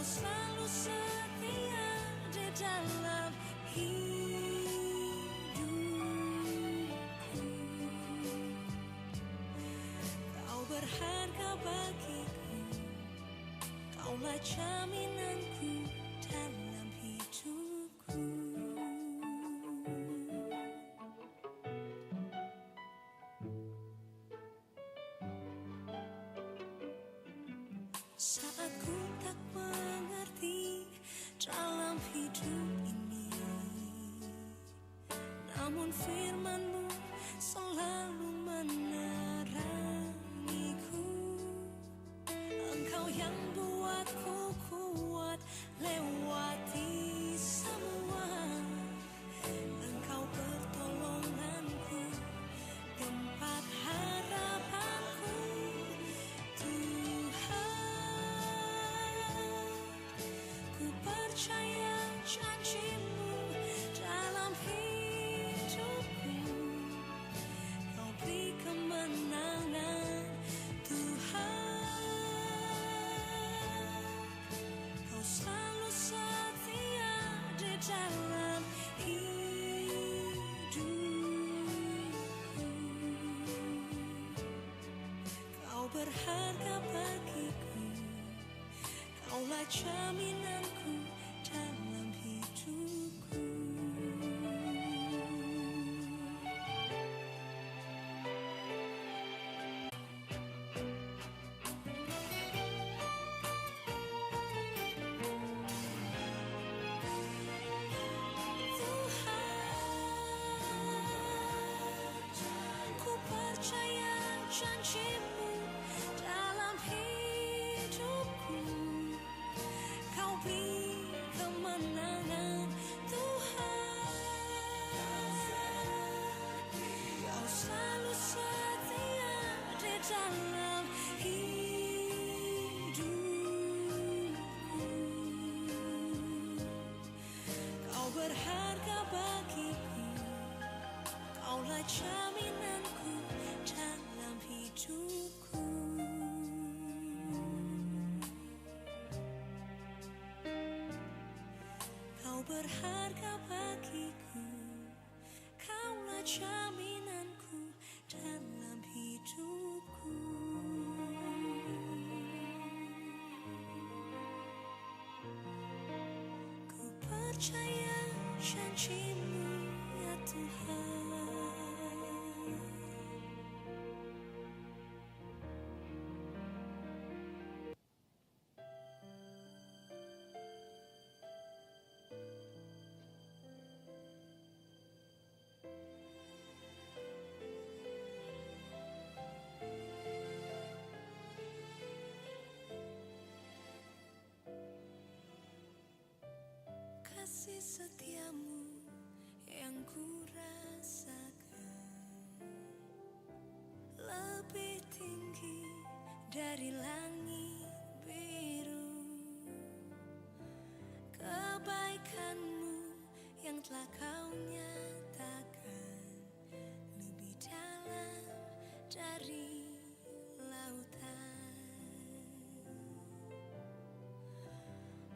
selalu setia di dalam hidupku. Kau berharga bagiku, Kaulah jaminanku dalam hidupku. Saat ku tak mengerti dalam hidup ini, namun firman-Mu selalu menerangiku. Engkau yang buatku kuat lewati semua. Engkau pertolonganku, tempat harapanku. Ku percaya janji-Mu dalam hidupku. Kau beri kemenangan, Tuhan. Kau selalu setia di dalam hidupku. Kau berharga bagiku, Kaulah jaminanku dalam hidupku. Tuhan, ku percaya janji-Mu dalam hidupku. Kau beri kemenangan, Tuhan. Kau selalu setia di dalam hidupku. Kau berharga bagiku, Kaulah jaminanku dalam hidupku. Kau berharga bagiku, Kaulah jaminanku dalam hidupku. Ku percaya janji-Mu, ya Tuhan. Kasih setia-Mu yang ku rasakan lebih tinggi dari langit biru. Kebaikan-Mu yang telah Kau nyatakan lebih dalam dari lautan.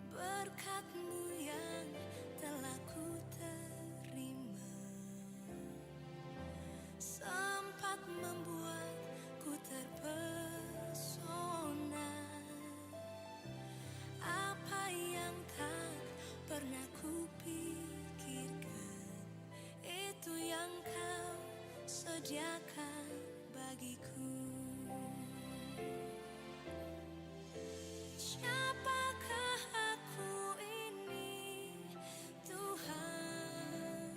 Berkat-Mu yang telah ku terima sempat membuatku terpesona. Apa yang tak pernah ku pikirkan, itu yang Kau sediakan bagiku. Siapakah aku ini, Tuhan?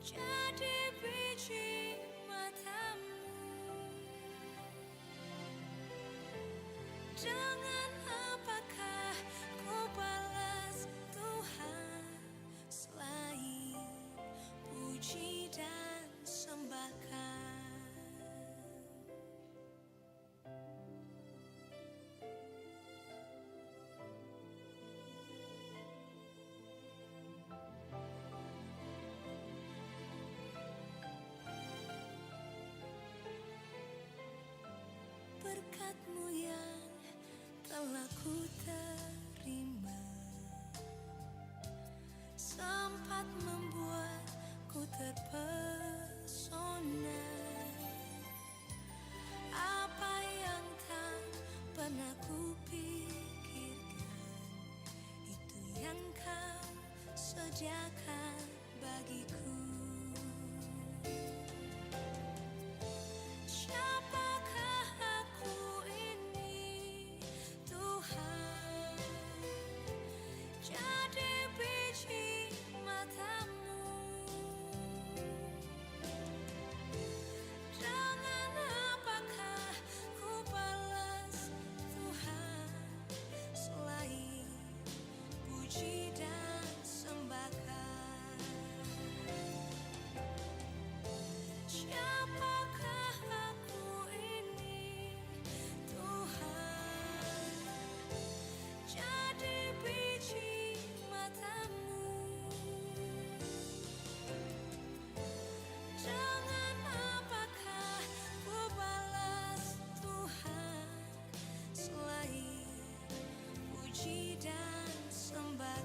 Jadi biji mata-Mu. Dengan apakah ku balas, Tuhan, selain puji dan sembahkan? Berkat-Mu yang telah ku terima sediakan bagiku. Siapakah aku ini, Tuhan? Jadi biji matamu. Dengan apakah ku balas Tuhan selain puji dan sembahkan? Siapakah aku ini, Tuhan? Jadi biji matamu. Dengan apakah ku balas Tuhan selain puji dan sembahkan?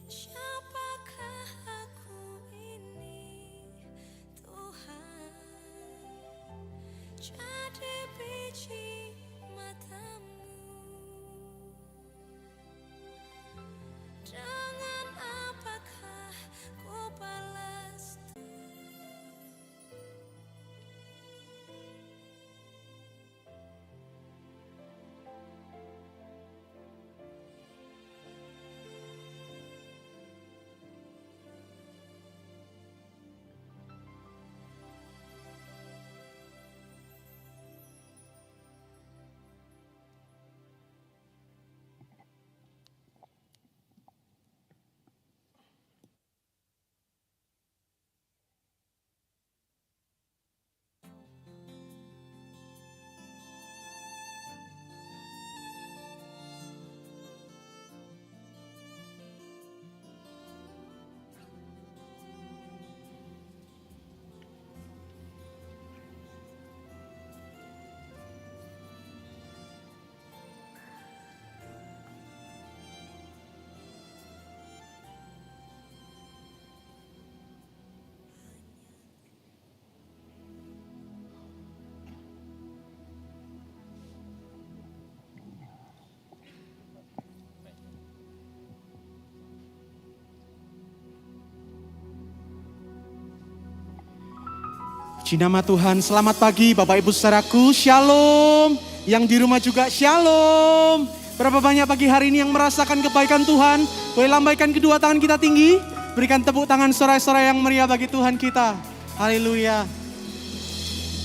Siapakah aku ini, Tuhan? Jadi biji matamu. Dengan apakah ku balas? Puji nama Tuhan, selamat pagi Bapak Ibu saudaraku, shalom. Yang di rumah juga shalom. Berapa banyak pagi hari ini yang merasakan kebaikan Tuhan? Boleh lambaikan kedua tangan kita tinggi. Berikan tepuk tangan sorai-sorai yang meriah bagi Tuhan kita. Haleluya.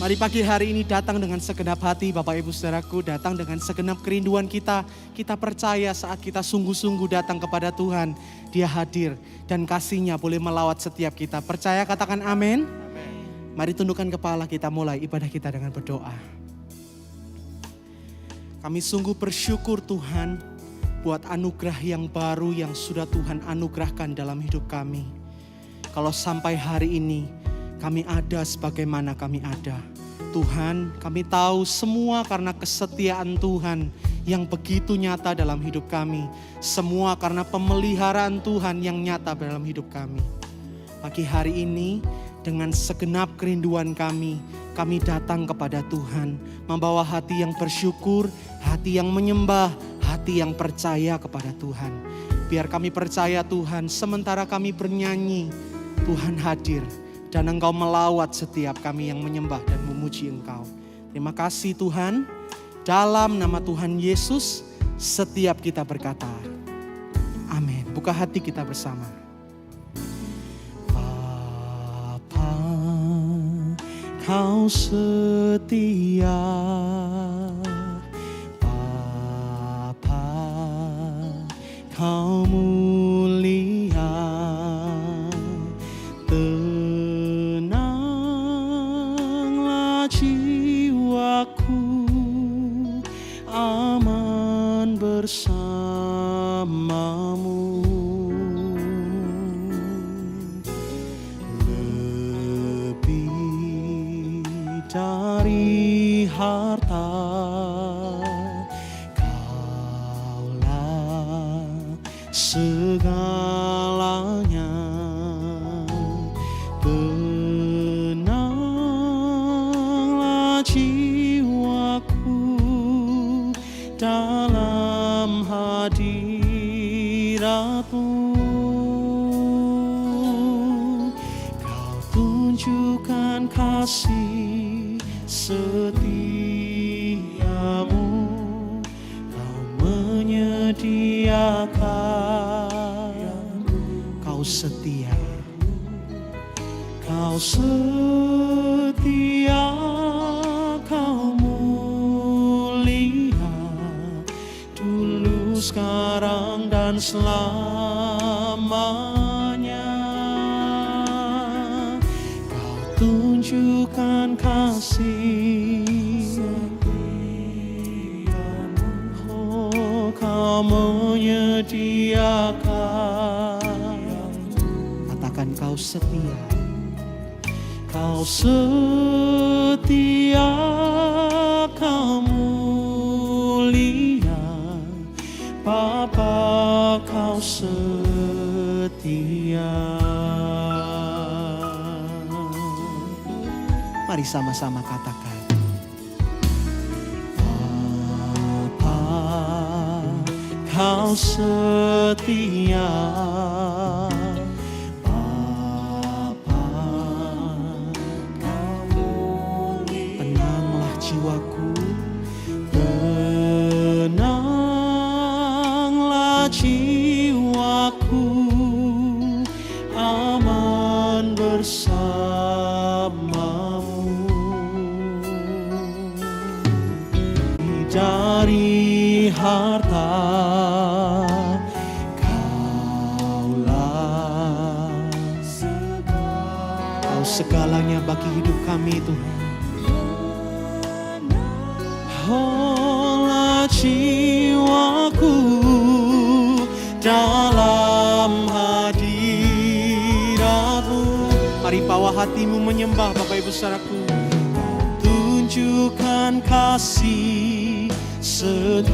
Mari pagi hari ini datang dengan segenap hati Bapak Ibu saudaraku, datang dengan segenap kerinduan kita. Kita percaya saat kita sungguh-sungguh datang kepada Tuhan, Dia hadir dan kasih-Nya boleh melawat setiap kita. Percaya, katakan amin. Mari tundukkan kepala, kita mulai ibadah kita dengan berdoa. Kami sungguh bersyukur Tuhan buat anugerah yang baru yang sudah Tuhan anugerahkan dalam hidup kami. Kalau sampai hari ini kami ada sebagaimana kami ada. Tuhan, kami tahu semua karena kesetiaan Tuhan yang begitu nyata dalam hidup kami. Semua karena pemeliharaan Tuhan yang nyata dalam hidup kami. Pagi hari ini dengan segenap kerinduan kami datang kepada Tuhan. Membawa hati yang bersyukur, hati yang menyembah, hati yang percaya kepada Tuhan. Biar kami percaya Tuhan, sementara kami bernyanyi, Tuhan hadir. Dan Engkau melawat setiap kami yang menyembah dan memuji Engkau. Terima kasih Tuhan. Dalam nama Tuhan Yesus, setiap kita berkata, amin. Buka hati kita bersama. Kau setia, Bapa, Kau mulia, tenanglah jiwaku, aman bersamamu. harta, Kaulah segalanya. Tenanglah jiwaku dalam hadirat-Mu. Kau tunjukkan kasih setiamu, Kau menyediakan. Kau setia, Kau setia, Kau mulia, dulu, sekarang, dan selamanya. Kau tunjukkan kasih, oh, Kau menyediakan. Katakan Kau setia, Kau setia, Kau mulia, Bapa, Kau setia. Mari sama-sama katakan, Bapa, Kau setia. Jiwaku, tenanglah jiwaku, aman bersamamu. Dari harta, Kau segalanya bagi hidup kami, Tuhan. Olah jiwaku dalam hadirat-Mu. Mari bawa hatimu menyembah Bapak Ibu Saudaraku. Tunjukkan kasih setiamu,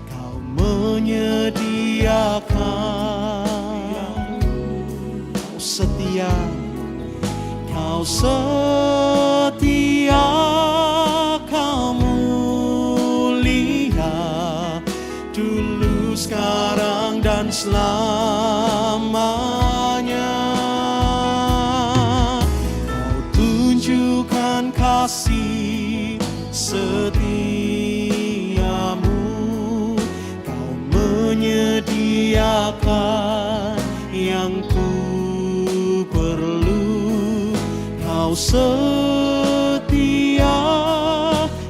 Kau menyediakan. Kau setia, Kau setia, Kau mulia, dulu, sekarang, dan selamanya. Kau tunjukkan kasih setiamu, Kau menyediakan yang ku perlu. Kau setia,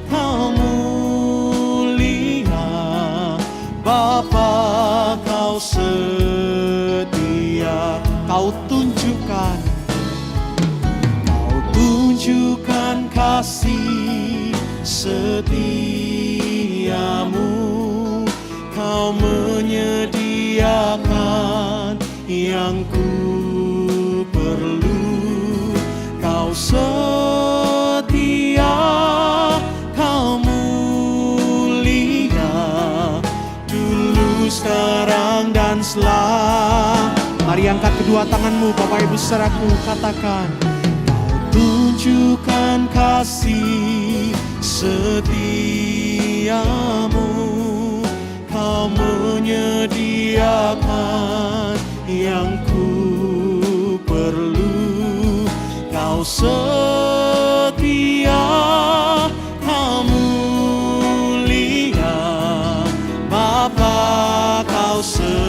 Kau mulia, Bapa, Kau setia. Kau tunjukkan kasih setiamu, Kau menyediakan yang ku perlu. Kau setia, Kau mulia, dulu, sekarang, dan selamanya. Mari angkat kedua tanganmu Bapak Ibu Saudaraku, katakan, Kau tunjukkan kasih setiamu, Kau menyediakan yang ku perlu. Kau setia, Kau mulia, Bapa, Kau setia.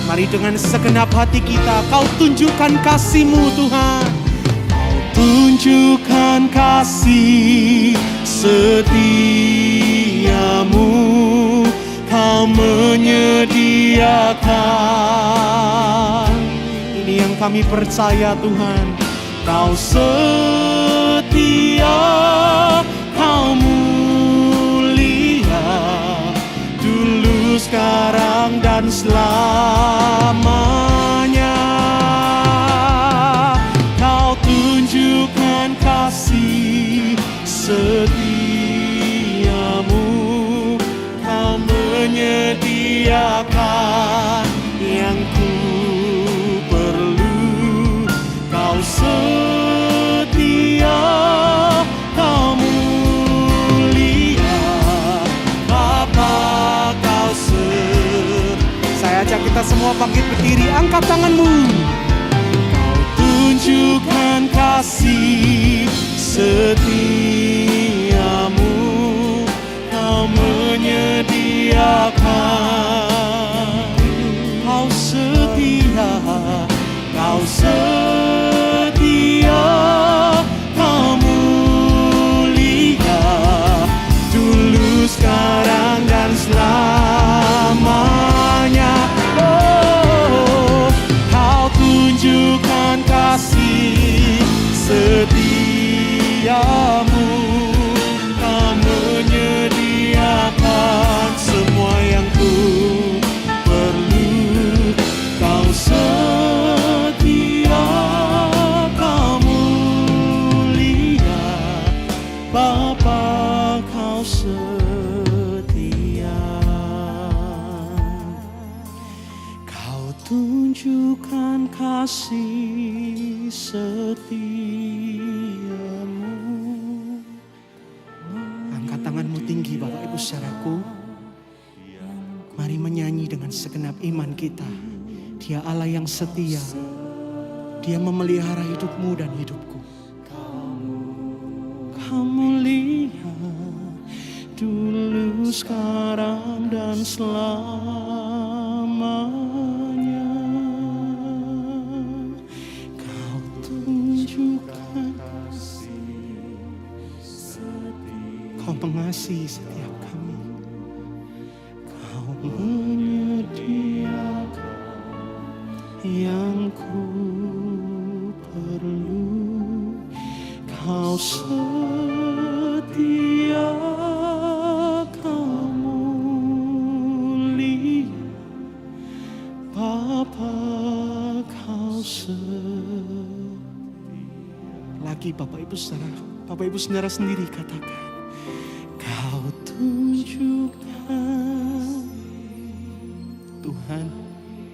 Mari dengan segenap hati kita, Kau tunjukkan kasih-Mu Tuhan. Kau tunjukkan kasih setiamu, Kau menyediakan. Ini yang kami percaya Tuhan. Kau setia, Kau mulia, dulu, sekarang, dan selamanya. menyediakan yang ku perlu. Kau setia, kau mulia, Bapa kau Saya ajak kita semua bangkit berdiri, angkat tanganmu. Kau tunjukkan kasih setiamu, kau menyediakan. Kau setia, kau setia, kau mulia, dulu, sekarang, dan selamanya. Oh, kau tunjukkan kasih setiamu, kau menyediakan semua yang ku perlu. Kau setia, kau mulia, Bapa kau setia. Kau tunjukkan kasih setiamu. Angkat tanganmu tinggi Bapak Ibu saudaraku. Mari menyanyi dengan segenap iman kita. Dia Allah yang setia. Dia memelihara hidupmu dan hidupku. Kau mulia, dulu, sekarang, dan selamanya. Kau tunjukkan, kau mengasihi setiap kami. Kau menyediakan yang ku perlu. Kau setia, kau mulia, Bapa kau setia. Lagi Bapak Ibu saudara, Bapak Ibu saudara sendiri katakan, kau tunjukkan. Tuhan,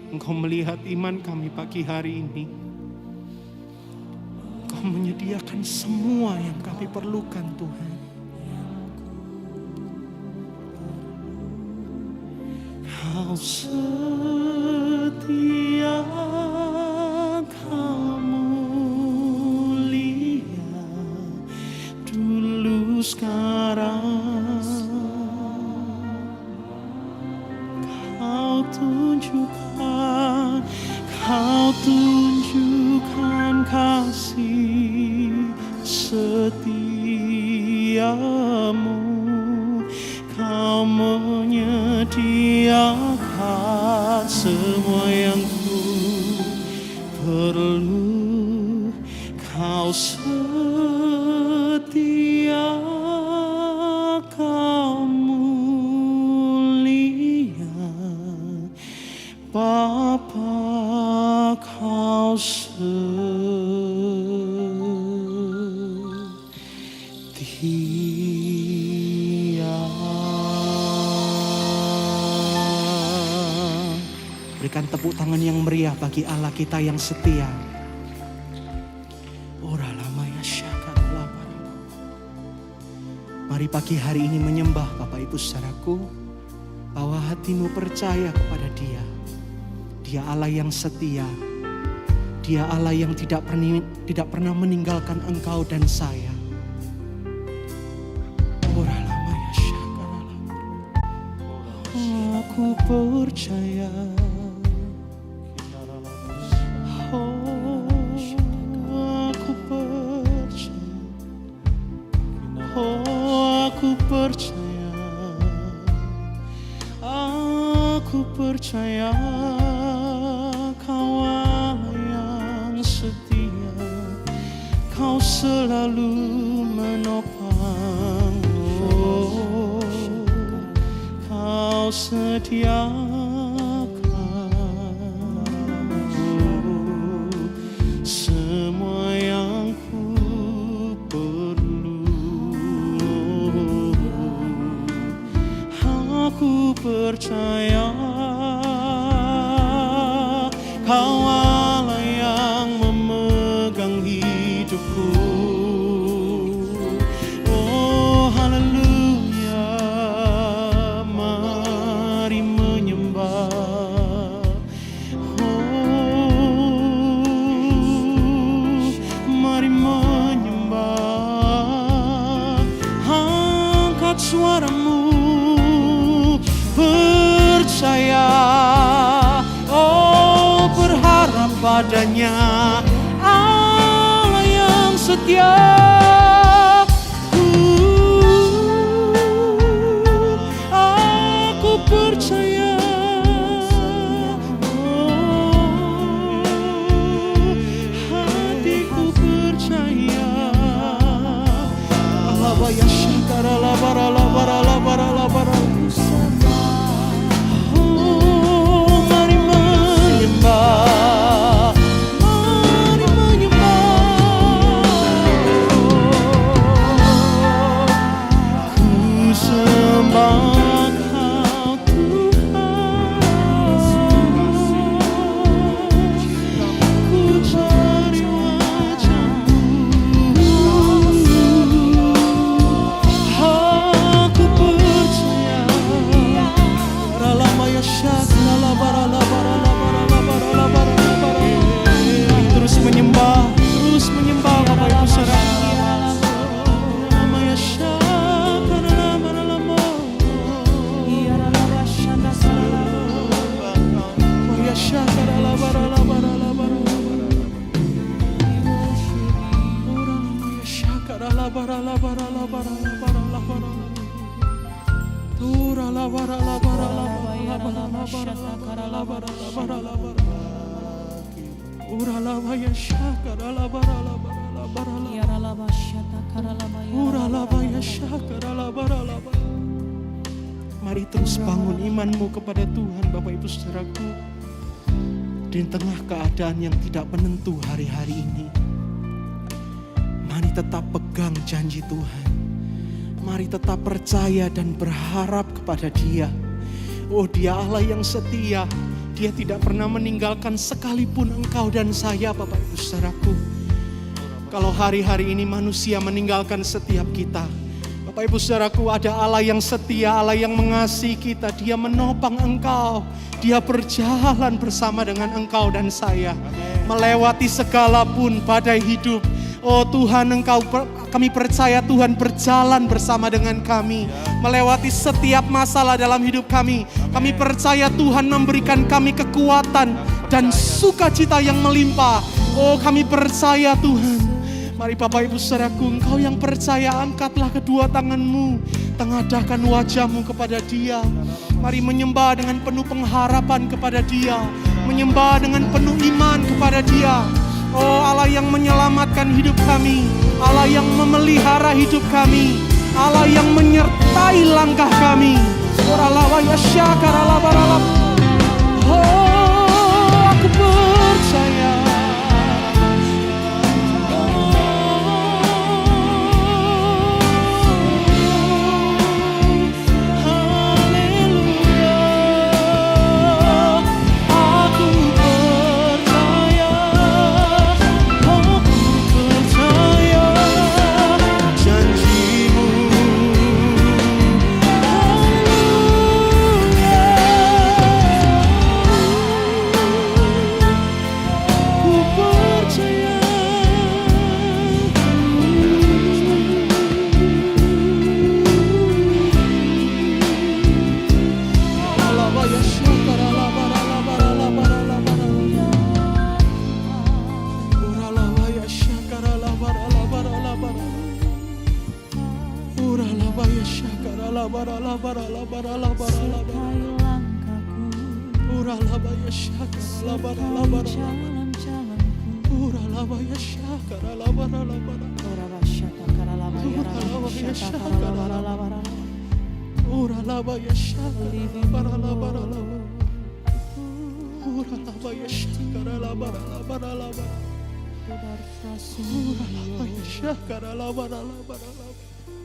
Engkau melihat iman kami pagi hari ini. Engkau menyediakan semua yang kami perlukan Tuhan. Kau setia, kau mulia, dulu, sekarang. Kau tunjukkan, kau tunjukkan kasih setiamu, kau menyediakan semua yang ku perlu. Kau setia, kau mulia, Bapa kau setia. Berikan tepuk tangan yang meriah bagi Allah kita yang setia. Mari pagi hari ini menyembah Bapak Ibu saudaraku, bahwa hatimu percaya kepada Dia. Dia Allah yang setia. Dia Allah yang tidak pernah meninggalkan engkau dan saya. Aku percaya. Aku percaya. Aku percaya Kau Allah yang setia. Kau selalu menopang. Kau sediakan semua yang ku perlu. Aku percaya Kau Allah yang memegang hidupku. Oh haleluya, mari menyembah. Oh mari menyembah. Angkat suaramu, percaya, oh berharap padanya, Allah yang setia. Aku percaya, oh hatiku percaya. Alabaya syakara labara labara labara labara. Mari menyembah, mari menyembah. Ku sembah Kau Tuhan, ku cari wajah-Mu. Aku percaya. Ralamaya syakra labara labara labara labara labara labara. Terus menyembah Bapak Ibu Saudara. Ralamaya syakra labara labara. Maya syakra labara labara labara labara. Ralamaya syakra labara labara labara labara labara. Tura labara labara labara labara labara labara labara. Ura labaya syakara labara labara labara labara. Ura labaya syakara labara labara. Mari terus bangun imanmu kepada Tuhan Bapak Ibu Saudaraku. Di tengah keadaan yang tidak menentu hari-hari ini, mari tetap pegang janji Tuhan. Mari tetap percaya dan berharap kepada Dia. Oh Dia Allah yang setia. Dia tidak pernah meninggalkan sekalipun engkau dan saya Bapak Ibu Saudaraku. Kalau hari-hari ini manusia meninggalkan setiap kita, Bapak Ibu Saudaraku, ada Allah yang setia, Allah yang mengasihi kita. Dia menopang engkau. Dia berjalan bersama dengan engkau dan saya. Melewati segala pun badai hidup. Oh Tuhan, kami percaya Tuhan berjalan bersama dengan kami. Melewati setiap masalah dalam hidup kami. Kami percaya Tuhan memberikan kami kekuatan dan sukacita yang melimpah. Oh kami percaya Tuhan. Mari Bapak Ibu Saudaraku, engkau yang percaya, angkatlah kedua tanganmu. Tengadahkan wajahmu kepada Dia. Mari menyembah dengan penuh pengharapan kepada Dia. Menyembah dengan penuh iman kepada Dia. Oh Allah yang menyelamatkan hidup kami, Allah yang memelihara hidup kami, Allah yang menyertai langkah kami. Oh aku percaya.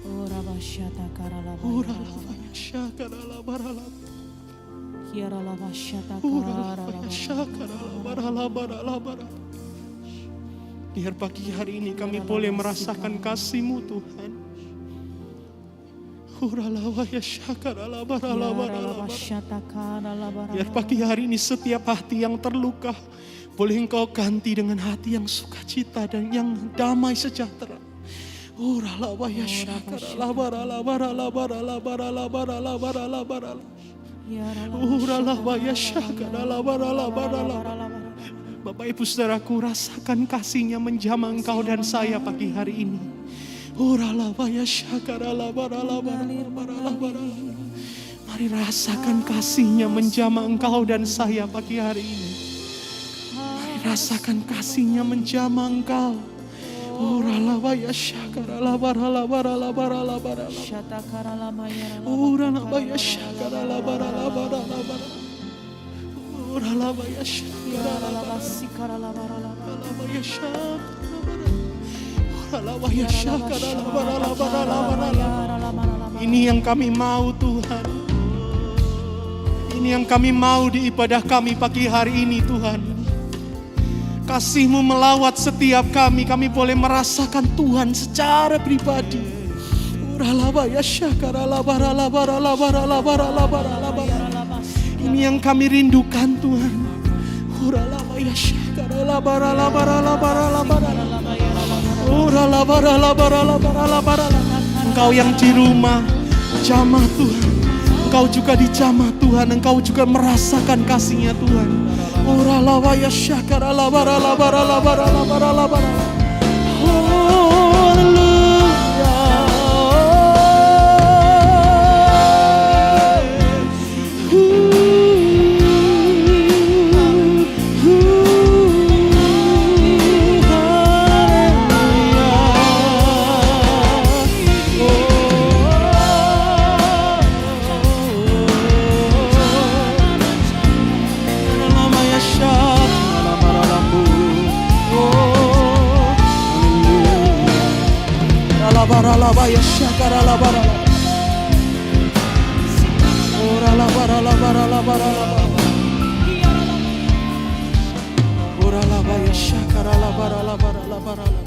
Ora basyata karala Ora bayara lava ya shakara la bara la. kiara la basyata Ora karala lava ya shakara la bara la bara la bara. Biar pagi hari ini kami boleh merasakan kasih-Mu Tuhan. Ora lava ya shakara la bara la bara la bara. basyata karala bara. Biar pagi hari ini setiap hati yang terluka boleh Engkau ganti dengan hati yang sukacita dan yang damai sejahtera. Ora lava ya shakara la bara la bara la bara la bara la bara la bara la bara la. Ora lava ya shakara la bara la bara la bara. Bapak Ibu Saudaraku, rasakan kasih-Nya menjamah engkau dan saya pagi hari ini. Ora lava ya shakara la bara la bara la bara la bara la. Mari rasakan kasih-Nya menjamah engkau dan saya pagi hari ini. Mari rasakan kasih-Nya menjamah engkau. Ora lava ya shakara la bara la bara la bara la bara la. Syata karala mayara. Ora lava ya shakara la bara la bara la bara. Ora lava ya shakara la bara Sikarala bara la. lava ya shakara la bara. Ora lava ya shakara la bara la bara la bara la. Ini yang kami mau Tuhan. Ini yang kami mau di ibadah kami pagi hari ini Tuhan. Kasih-Mu melawat setiap kami boleh merasakan Tuhan secara pribadi. Ora lava ya shakara la bara la bara la bara la bara la bara la bara. Ini yang kami rindukan Tuhan. Ora lava ya shakara la bara la bara la bara la bara. Ora la bara la bara la bara la bara. Engkau yang di rumah jamah Tuhan. Engkau juga dijamah Tuhan. Engkau juga merasakan kasih-Nya Tuhan. Ora lava ya shakara la bara la bara la bara la bara la bara. Lava ya shakara la bara la. Ora la bara la bara la bara la bara. Ora lava ya shakara la bara la bara la bara la.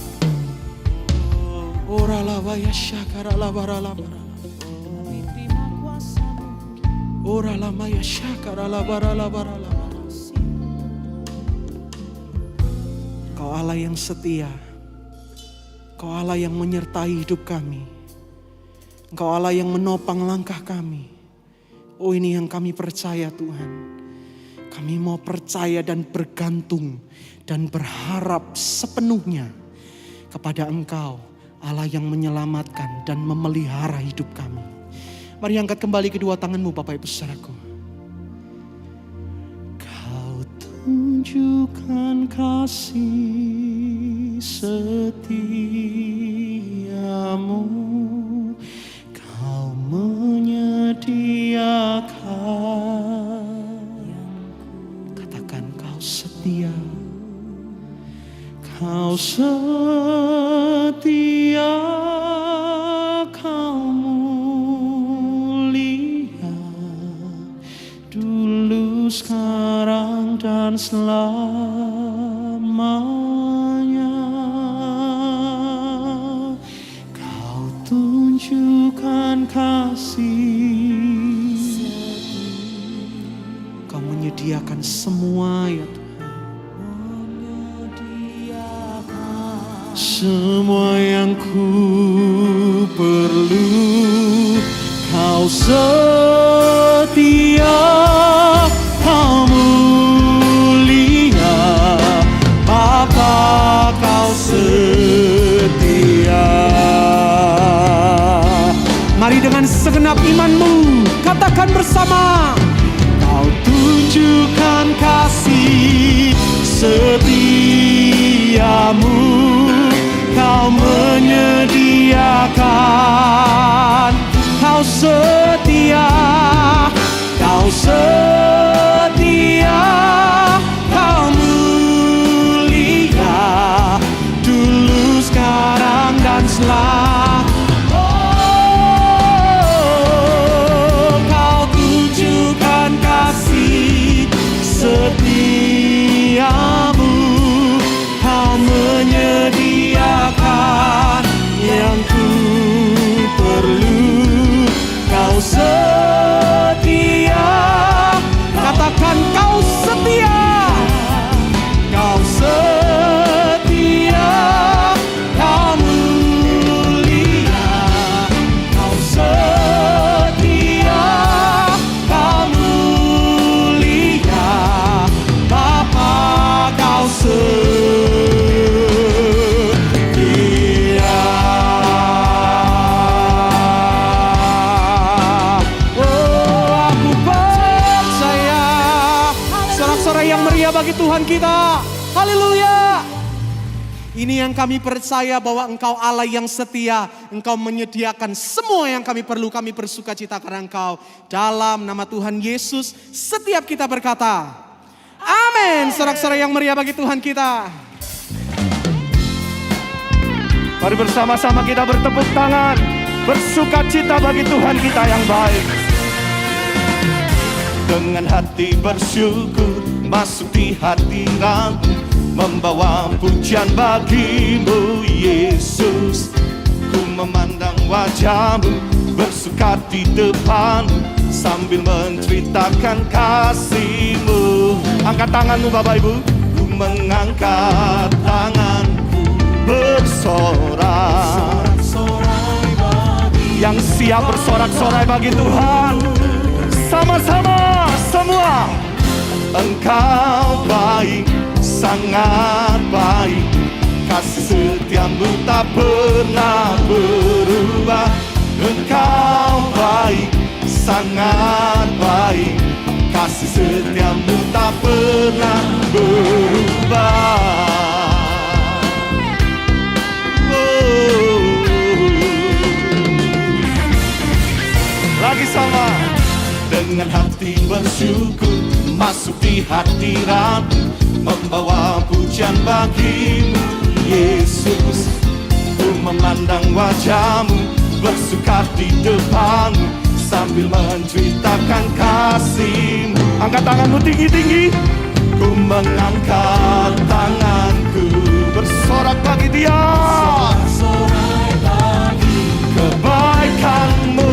Ora lava ya shakara la bara la bara la. Ora lama ya shakara la bara la bara la. Kau Allah yang setia. Engkau Allah yang menyertai hidup kami. Engkau Allah yang menopang langkah kami. Oh, ini yang kami percaya Tuhan. Kami mau percaya dan bergantung dan berharap sepenuhnya kepada Engkau, Allah yang menyelamatkan dan memelihara hidup kami. Mari angkat kembali kedua tanganmu Bapak Ibu Saudaraku. Kau tunjukkan kasih setiamu, Kau menyediakan. Katakan Kau setia, Kau setia, Kau mulia, dulu sekarang dan selamanya. Kau tunjukkan kasih, Kau menyediakan semua ya Tuhan. Semua yang ku perlu, Kau setia, Kau mulia, Bapa Kau setia. Mari dengan segenap imanmu katakan bersama. Kau tunjukkan kasih setiamu, Kau menyediakan. Kau setia, Kau setia, Kau mulia, dulu sekarang dan selamanya. meriah bagi Tuhan kita. Haleluya. Ini yang kami percaya bahwa Engkau Allah yang setia. Engkau menyediakan semua yang kami perlu. Kami bersuka cita karena Engkau. Dalam nama Tuhan Yesus, setiap kita berkata, amin. Sorak-sorai yang meriah bagi Tuhan kita. Mari bersama-sama kita bertepuk tangan, bersuka cita bagi Tuhan kita yang baik. Dengan hati bersyukur masuk di hadirat-Mu, membawa pujian bagimu Yesus. Ku memandang wajah-Mu, bersuka di depan-Mu, sambil menceritakan kasih-Mu. Angkat tanganmu Bapak Ibu. Ku mengangkat tanganku bersorak, yang siap bersorak-sorai bagi Tuhan. Sama-sama semua. Engkau baik, sangat baik, kasih setia-Mu tak pernah berubah. Engkau baik, sangat baik, kasih setia-Mu tak pernah berubah. Lagi sama. Dengan hati bersyukur masuk di hadirat-Mu, membawa pujian bagimu Yesus. Ku memandang wajah-Mu, bersuka di depan-Mu, sambil menceritakan kasih-Mu. Angkat tanganmu tinggi-tinggi. Ku mengangkat tanganku, bersorak bagi Dia. Kebaikan-Mu,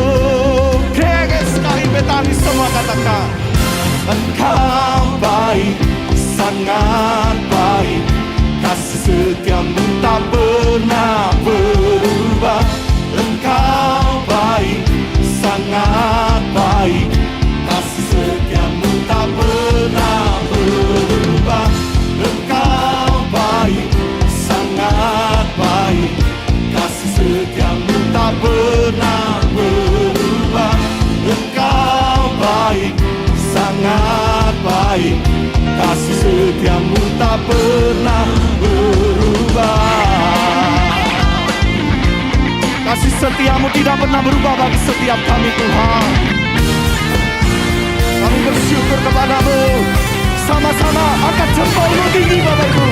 sekali betani semua katakan. Engkau baik, sangat baik, kasih setia-Mu tak pernah berubah. Engkau baik, sangat baik, kasih setia-Mu tak pernah berubah. Engkau baik, sangat baik, kasih setia-Mu tak pernah berubah. Engkau baik, sangat baik, kasih setia-Mu tak pernah berubah. Kasih setia-Mu tidak pernah berubah bagi setiap kami Tuhan. Kami bersyukur kepada-Mu. Sama-sama angkat jempolmu tinggi Bapak Ibu.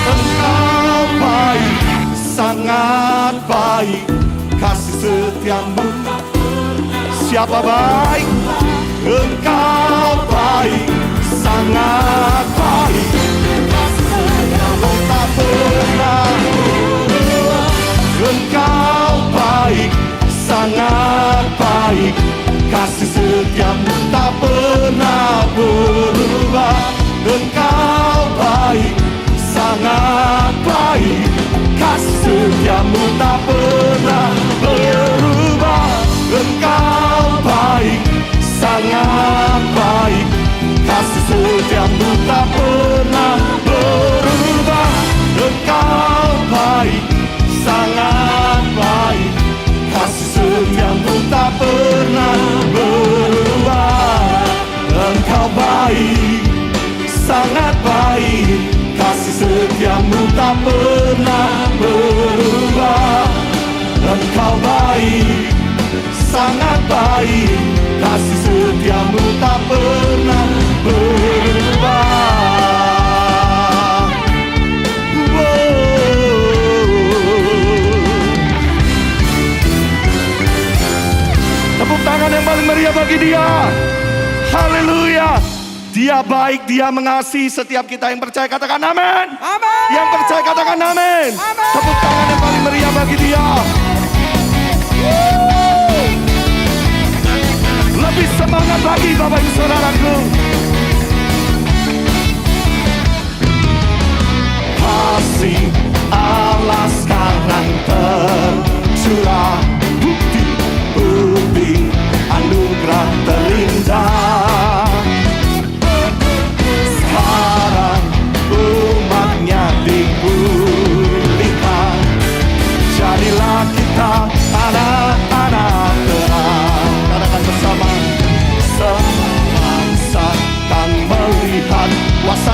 Engkau baik, sangat baik, kasih setia-Mu. Siapa baik? Engkau baik, sangat baik, kasih setia-Mu tak pernah berubah. Engkau baik, sangat baik, kasih setia-Mu tak pernah berubah. Engkau baik, sangat baik, kasih setia-Mu tak pernah berubah. Engkau baik, sangat baik, kasih setia-Mu tak pernah berubah. Engkau baik, sangat baik, kasih setia-Mu tak pernah berubah. Engkau baik, sangat baik, kasih setia-Mu tak pernah berubah. Engkau baik, sangat baik, kasih setia-Mu tak pernah berubah. Tepuk tangan yang paling meriah bagi Dia. Haleluya. Dia baik, Dia mengasihi setiap kita yang percaya katakan amin. Amin. Yang percaya katakan amin. Tepuk tangan yang paling meriah bagi Dia. Lebih semangat lagi Bapak Ibu Saudaraku. Kasih Allah sekarang tercurah, bukti anugerah terindah. Sekarang umatnya dipulihkan, jadilah kita anak-anak terang. Katakan bersama, semangsa kan melihat kuasa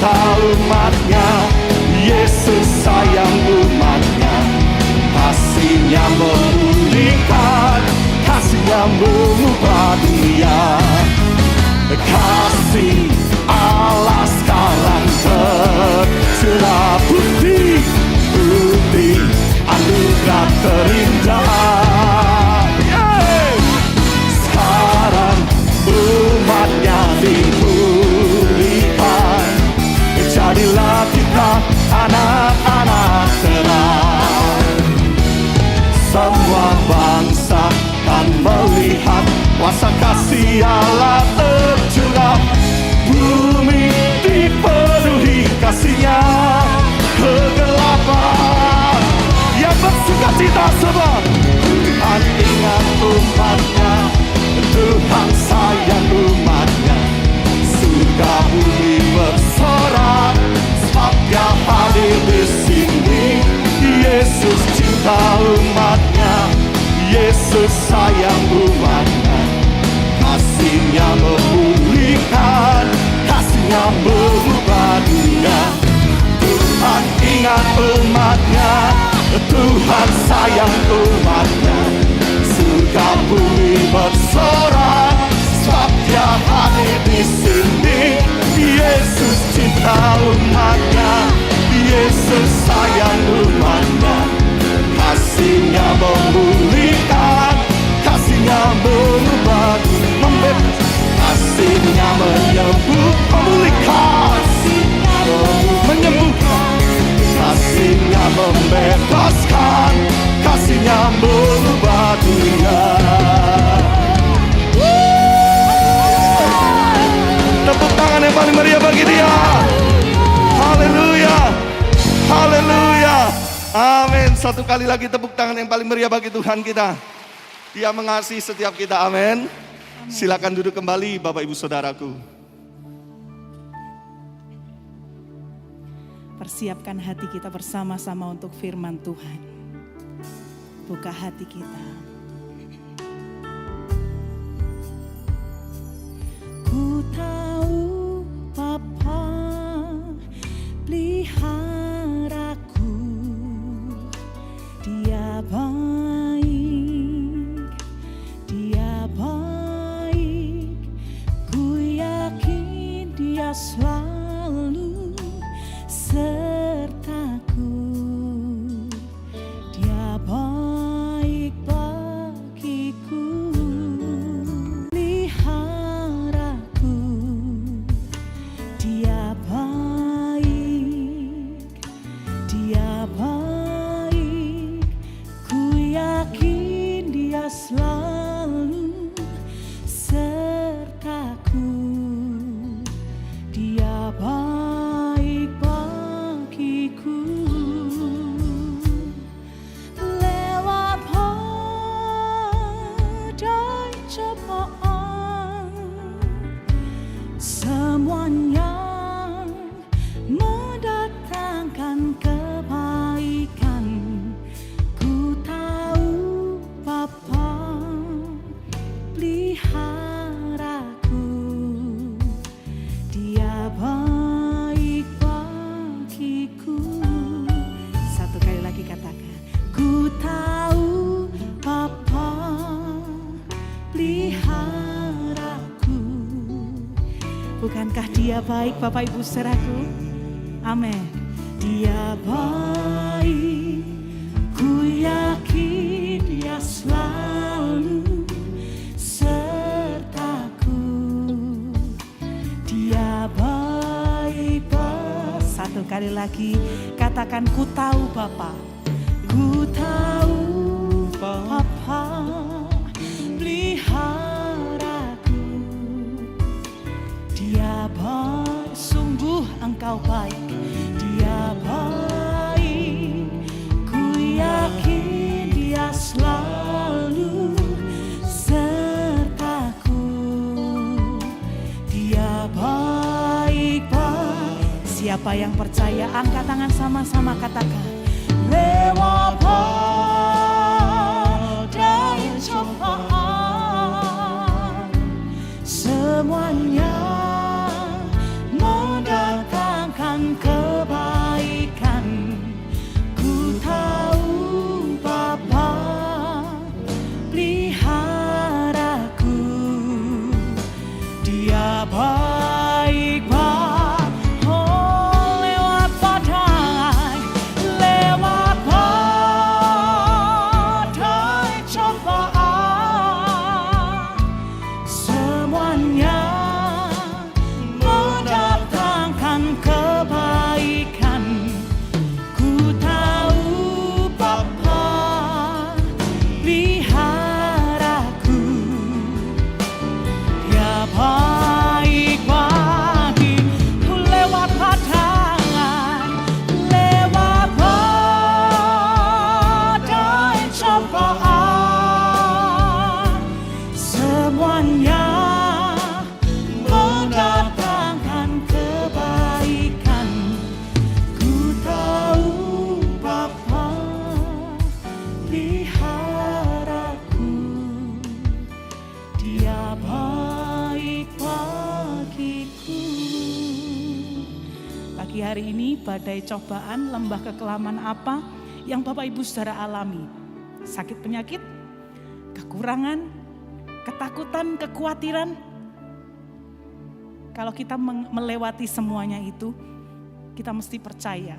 cinta umatnya, Yesus sayang umatnya. Kasih-Nya memulihkan, kasih-Nya mengubah dunia. Kasih Allah sekarang tercurah, bukti anugerah terindah. Sekarang umatnya dipulihkan, jadilah kita anak-anak terang. Semua bangsa kan melihat kuasa kasih Allah tercurah. Bumi dipenuhi kasih-Nya, kegelapan yang bersuka cita sebab Tuhan ingat umatnya, Tuhan sayang umatnya. Surga bumi bersorak sebab Dia hadir di sini. Yesus cinta umatnya, Yesus sayang umatnya. Kasih-Nya memulihkan, kasih-Nya mengubah dunia. Tuhan ingat umatnya, Tuhan sayang umatnya. Surga bumi bersorak sebab Dia hadir di sini. Yesus cinta umatnya, Yesus sayang umatnya. Kasih-Nya memulihkan, kasih-Nya mengubah, membebaskan. Kasih-Nya menyembuh, memulihkan, menyembuhkan. Kasih-Nya membebaskan, kasih-Nya mengubah dunia. Tepuk tangan yang paling meriah bagi Dia. Haleluya, haleluya, amin. Satu kali lagi tepuk tangan yang paling meriah bagi Tuhan kita. Dia mengasihi setiap kita, amin. Silakan duduk kembali Bapak Ibu Saudaraku. Persiapkan hati kita bersama-sama untuk firman Tuhan. Buka hati kita. Ku tahu Bapa peliharaku, Dia baik, Dia baik. Ku yakin Dia selalu sertaku. Dia baik bagiku. Peliharaku, Dia baik, Dia baik. Ku yakin Dia selalu sertaku. Dia baik bagiku. Lewat badai cobaan, semuanya mendatangkan kebaikan. Ku tahu Bapa peliharaku, Dia baik bagiku. Satu kali lagi katakan, ku tahu Bapa peliharaku. Bukankah Dia baik Bapak Ibu Saudaraku? Amin. Dia baik, ku yakin Dia selalu sertaku. Dia baik. Satu kali lagi katakan, ku tahu Bapa, ku tahu Bapa peliharaku. Dia baik, sungguh Engkau baik. Dia baik, ku yakin Dia selalu sertaku. Dia baik baik. Siapa yang percaya, angkat tangan sama-sama katakan, lewat badai cobaan, semuanya mendatangkan hari ini, badai cobaan, lembah kekelaman apa yang Bapak Ibu Saudara alami? Sakit penyakit, kekurangan, ketakutan, kekhawatiran. Kalau kita melewati semuanya itu, kita mesti percaya.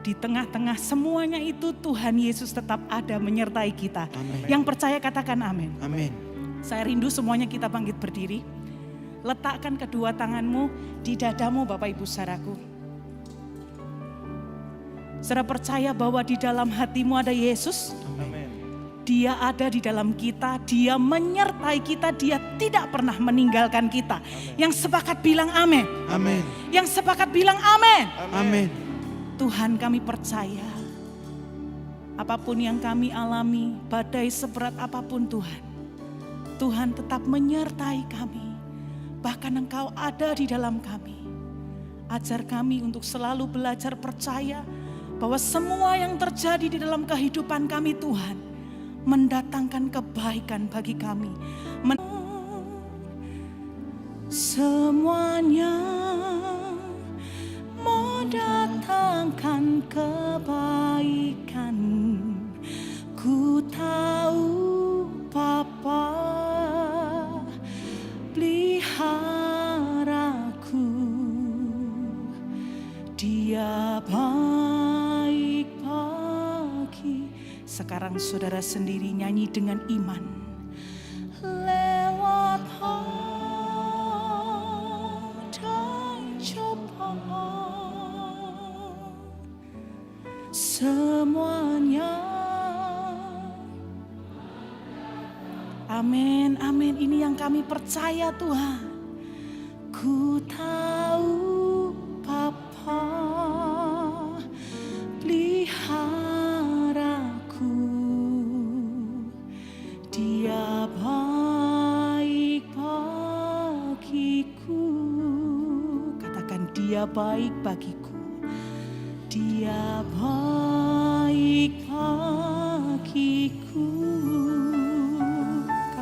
Di tengah-tengah semuanya itu Tuhan Yesus tetap ada menyertai kita. Amin. Yang percaya katakan amin. Amin. Saya rindu semuanya kita bangkit berdiri. Letakkan kedua tanganmu di dadamu Bapak Ibu Saudaraku. Saudara percaya bahwa di dalam hatimu ada Yesus. Amin. Dia ada di dalam kita, dia menyertai kita, dia tidak pernah meninggalkan kita. Yang sepakat bilang amin. Amin. Yang sepakat bilang amin. Amin. Tuhan, kami percaya. Apapun yang kami alami, badai seberat apapun Tuhan. Tuhan tetap menyertai kami. Bahkan Engkau ada di dalam kami. Ajar kami untuk selalu belajar percaya bahwa semua yang terjadi di dalam kehidupan kami Tuhan mendatangkan kebaikan bagi kami. Semuanya mendatangkan kebaikan. Ku tahu Bapa peliharaku, Dia baik bagi. Sekarang saudara sendiri nyanyi dengan iman. Lewat badai cobaan, semuanya. Amin, amin. Ini yang kami percaya Tuhan. Ku tahu Bapa peliharaku, Dia baik bagiku. Katakan Dia baik bagiku. Dia baik bagiku.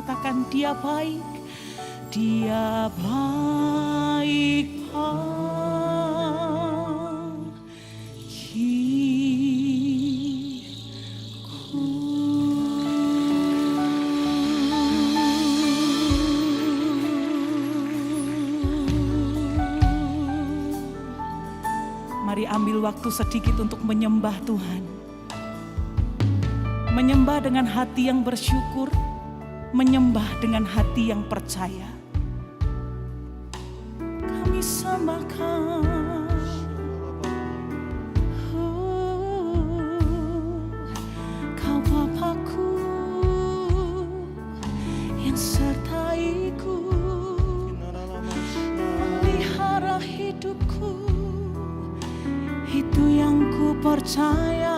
Katakan Dia baik, Dia baik bagiku. Mari ambil waktu sedikit untuk menyembah Tuhan. Menyembah dengan hati yang bersyukur. Menyembah dengan hati yang percaya. Kami sembahkan Kau Bapakku yang sertaiku, memelihara hidupku. Itu yang ku percaya.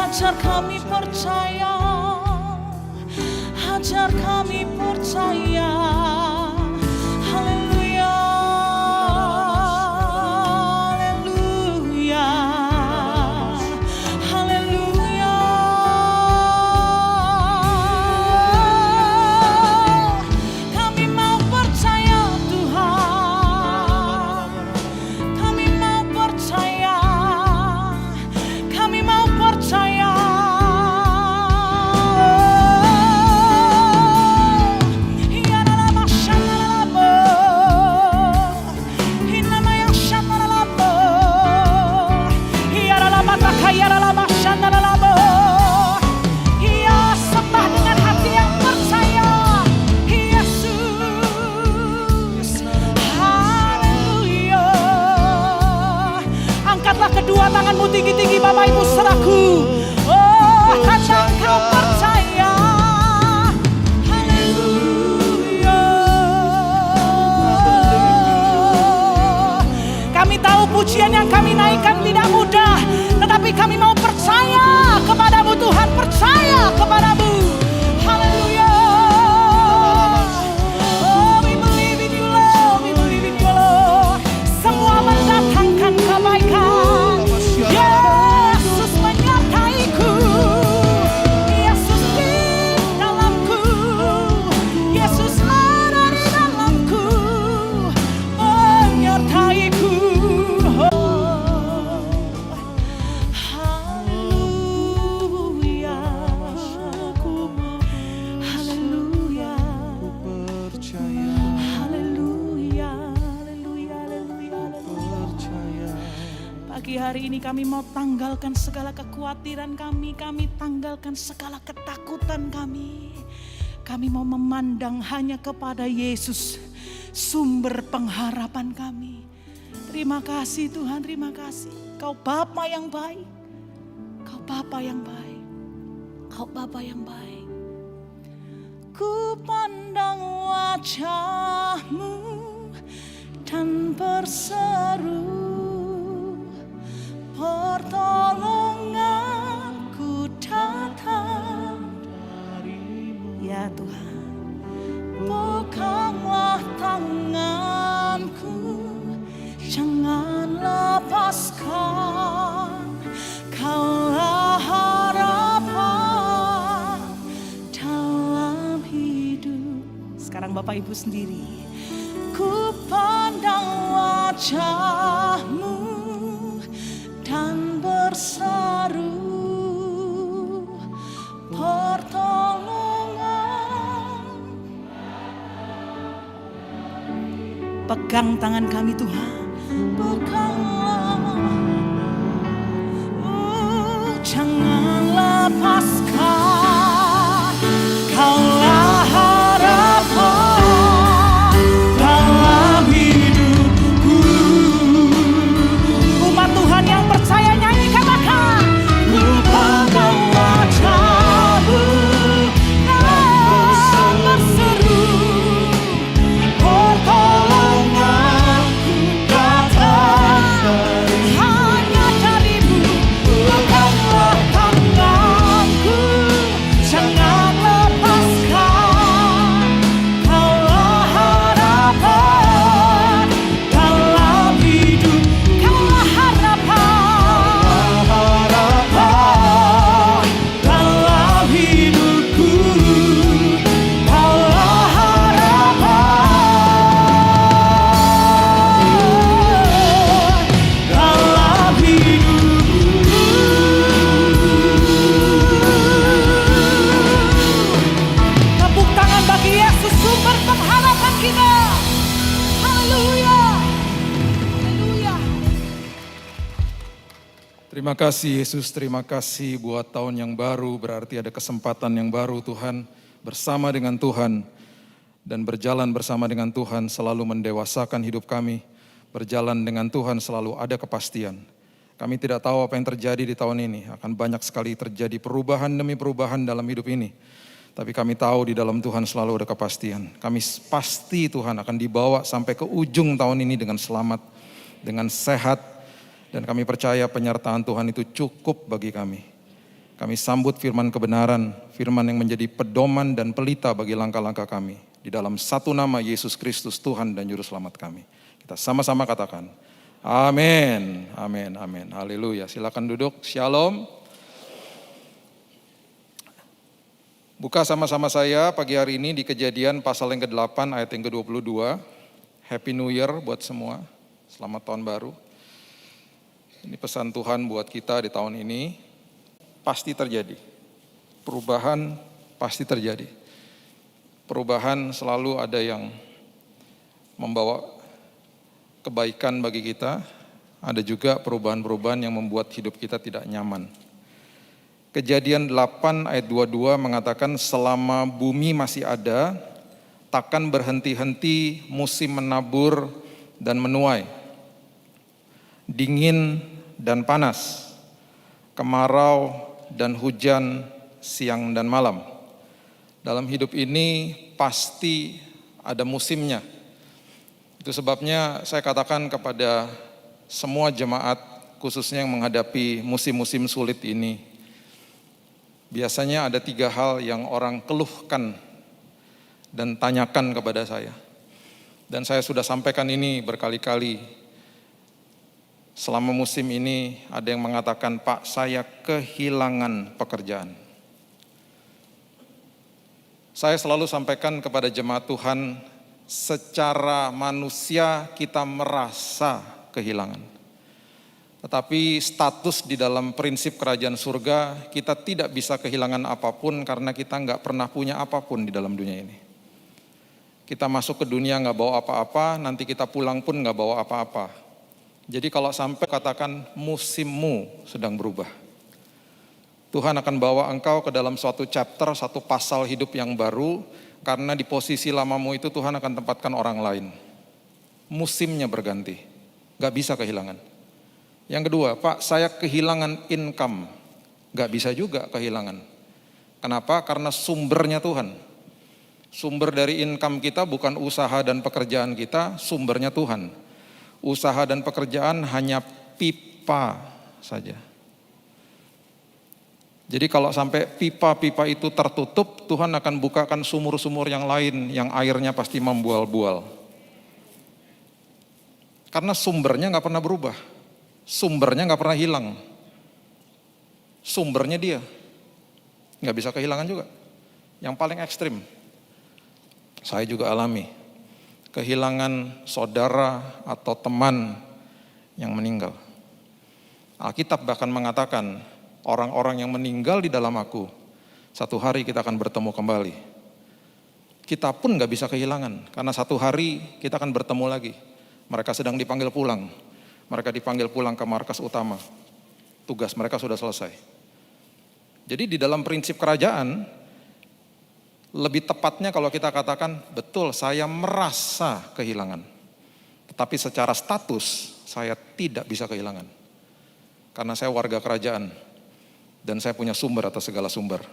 Ajar kami percaya, ajar kami percaya. Haleluya, haleluya, haleluya. Kami mau percaya Tuhan, kami mau percaya, kami mau percaya. Ya dalam hari ini kami mau tanggalkan segala kekhawatiran kami tanggalkan segala ketakutan kami. Kami mau memandang hanya kepada Yesus, sumber pengharapan kami. Terima kasih Tuhan, terima kasih. Kau Bapa yang baik, Kau Bapa yang baik, Kau Bapa yang baik. Ku pandang wajah-Mu dan berseru, pertolonganku datang darimu. Ya Tuhan, peganglah tanganku, jangan lepaskan. Kaulah harapan dalam hidup. Sekarang Bapak Ibu sendiri. Ku pandang wajah-Mu dan berseru, pertolongan. Pegang tangan kami Tuhan, peganglah, jangan lepaskan. Kaulah harapan dalam hidupku. Umat Tuhan yang percaya nyanyi katakan, ku pandang wajah-Mu dan berseru, pertolonganku datang hanya dari-Mu. Peganglah tanganku, jangan lepaskan. Kaulah harapan dalam hidup, Kaulah harapan dalam hidupku, Kaulah harapan dalam hidupku. Tepuk tangan bagi Yesus, sumber pengharapan kita. Haleluya. Haleluya. Terima kasih Yesus, terima kasih buat tahun yang baru, berarti ada kesempatan yang baru Tuhan, bersama dengan Tuhan dan berjalan bersama dengan Tuhan selalu mendewasakan hidup kami, berjalan dengan Tuhan selalu ada kepastian. Kami tidak tahu apa yang terjadi di tahun ini, akan banyak sekali terjadi perubahan demi perubahan dalam hidup ini. Tapi kami tahu di dalam Tuhan selalu ada kepastian. Kami pasti Tuhan akan dibawa sampai ke ujung tahun ini dengan selamat, dengan sehat. Dan kami percaya penyertaan Tuhan itu cukup bagi kami. Kami sambut firman kebenaran, firman yang menjadi pedoman dan pelita bagi langkah-langkah kami. Di dalam satu nama Yesus Kristus Tuhan dan Juru Selamat kami. Kita sama-sama katakan, amin, amin, amin. Haleluya, silakan duduk, shalom. Buka sama-sama saya pagi hari ini di Kejadian pasal yang ke-8 ayat yang ke-22. Happy New Year buat semua, selamat tahun baru. Ini pesan Tuhan buat kita di tahun ini, pasti terjadi. Perubahan pasti terjadi. Perubahan selalu ada yang membawa kebaikan bagi kita, ada juga perubahan-perubahan yang membuat hidup kita tidak nyaman. Kejadian 8 ayat 22 mengatakan selama bumi masih ada, takkan berhenti-henti musim menabur dan menuai. Dingin dan panas, kemarau dan hujan siang dan malam. Dalam hidup ini pasti ada musimnya. Itu sebabnya saya katakan kepada semua jemaat, khususnya yang menghadapi musim-musim sulit ini, biasanya ada 3 hal yang orang keluhkan dan tanyakan kepada saya. Dan saya sudah sampaikan ini berkali-kali. Selama musim ini ada yang mengatakan, Pak, saya kehilangan pekerjaan. Saya selalu sampaikan kepada jemaat Tuhan, secara manusia kita merasa kehilangan. Tetapi status di dalam prinsip kerajaan surga, kita tidak bisa kehilangan apapun karena kita nggak pernah punya apapun di dalam dunia ini. Kita masuk ke dunia nggak bawa apa-apa, nanti kita pulang pun nggak bawa apa-apa. Jadi kalau sampai katakan musimmu sedang berubah, Tuhan akan bawa engkau ke dalam suatu chapter, satu pasal hidup yang baru, karena di posisi lamamu itu Tuhan akan tempatkan orang lain. Musimnya berganti, gak bisa kehilangan. Yang kedua, Pak, saya kehilangan income, gak bisa juga kehilangan. Kenapa? Karena sumbernya Tuhan. Sumber dari income kita bukan usaha dan pekerjaan kita, sumbernya Tuhan. Usaha dan pekerjaan hanya pipa saja. Jadi kalau sampai pipa-pipa itu tertutup, Tuhan akan bukakan sumur-sumur yang lain yang airnya pasti membual-bual. Karena sumbernya gak pernah berubah. Sumbernya gak pernah hilang. Sumbernya dia. Gak bisa kehilangan juga. Yang paling ekstrim, saya juga alami. Kehilangan saudara atau teman yang meninggal. Alkitab bahkan mengatakan, orang-orang yang meninggal di dalam aku, satu hari kita akan bertemu kembali. Kita pun gak bisa kehilangan, karena satu hari kita akan bertemu lagi. Mereka sedang dipanggil pulang. Mereka dipanggil pulang ke markas utama. Tugas mereka sudah selesai. Jadi di dalam prinsip kerajaan, lebih tepatnya kalau kita katakan, betul saya merasa kehilangan. Tetapi secara status, saya tidak bisa kehilangan. Karena saya warga kerajaan, dan saya punya sumber atas segala sumber.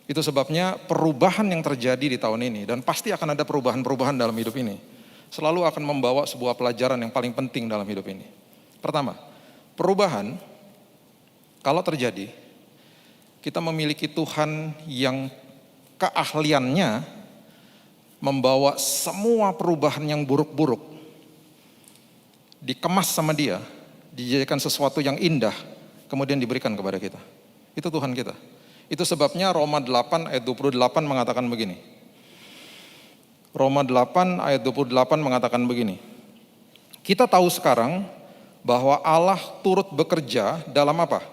Itu sebabnya perubahan yang terjadi di tahun ini, dan pasti akan ada perubahan-perubahan dalam hidup ini, selalu akan membawa sebuah pelajaran yang paling penting dalam hidup ini. Pertama, perubahan, kalau terjadi, kita memiliki Tuhan yang keahliannya membawa semua perubahan yang buruk-buruk dikemas sama dia, dijadikan sesuatu yang indah, kemudian diberikan kepada kita. Itu Tuhan kita. Itu sebabnya Roma 8 ayat 28 mengatakan begini. Roma 8 ayat 28 mengatakan begini. Kita tahu sekarang bahwa Allah turut bekerja dalam apa?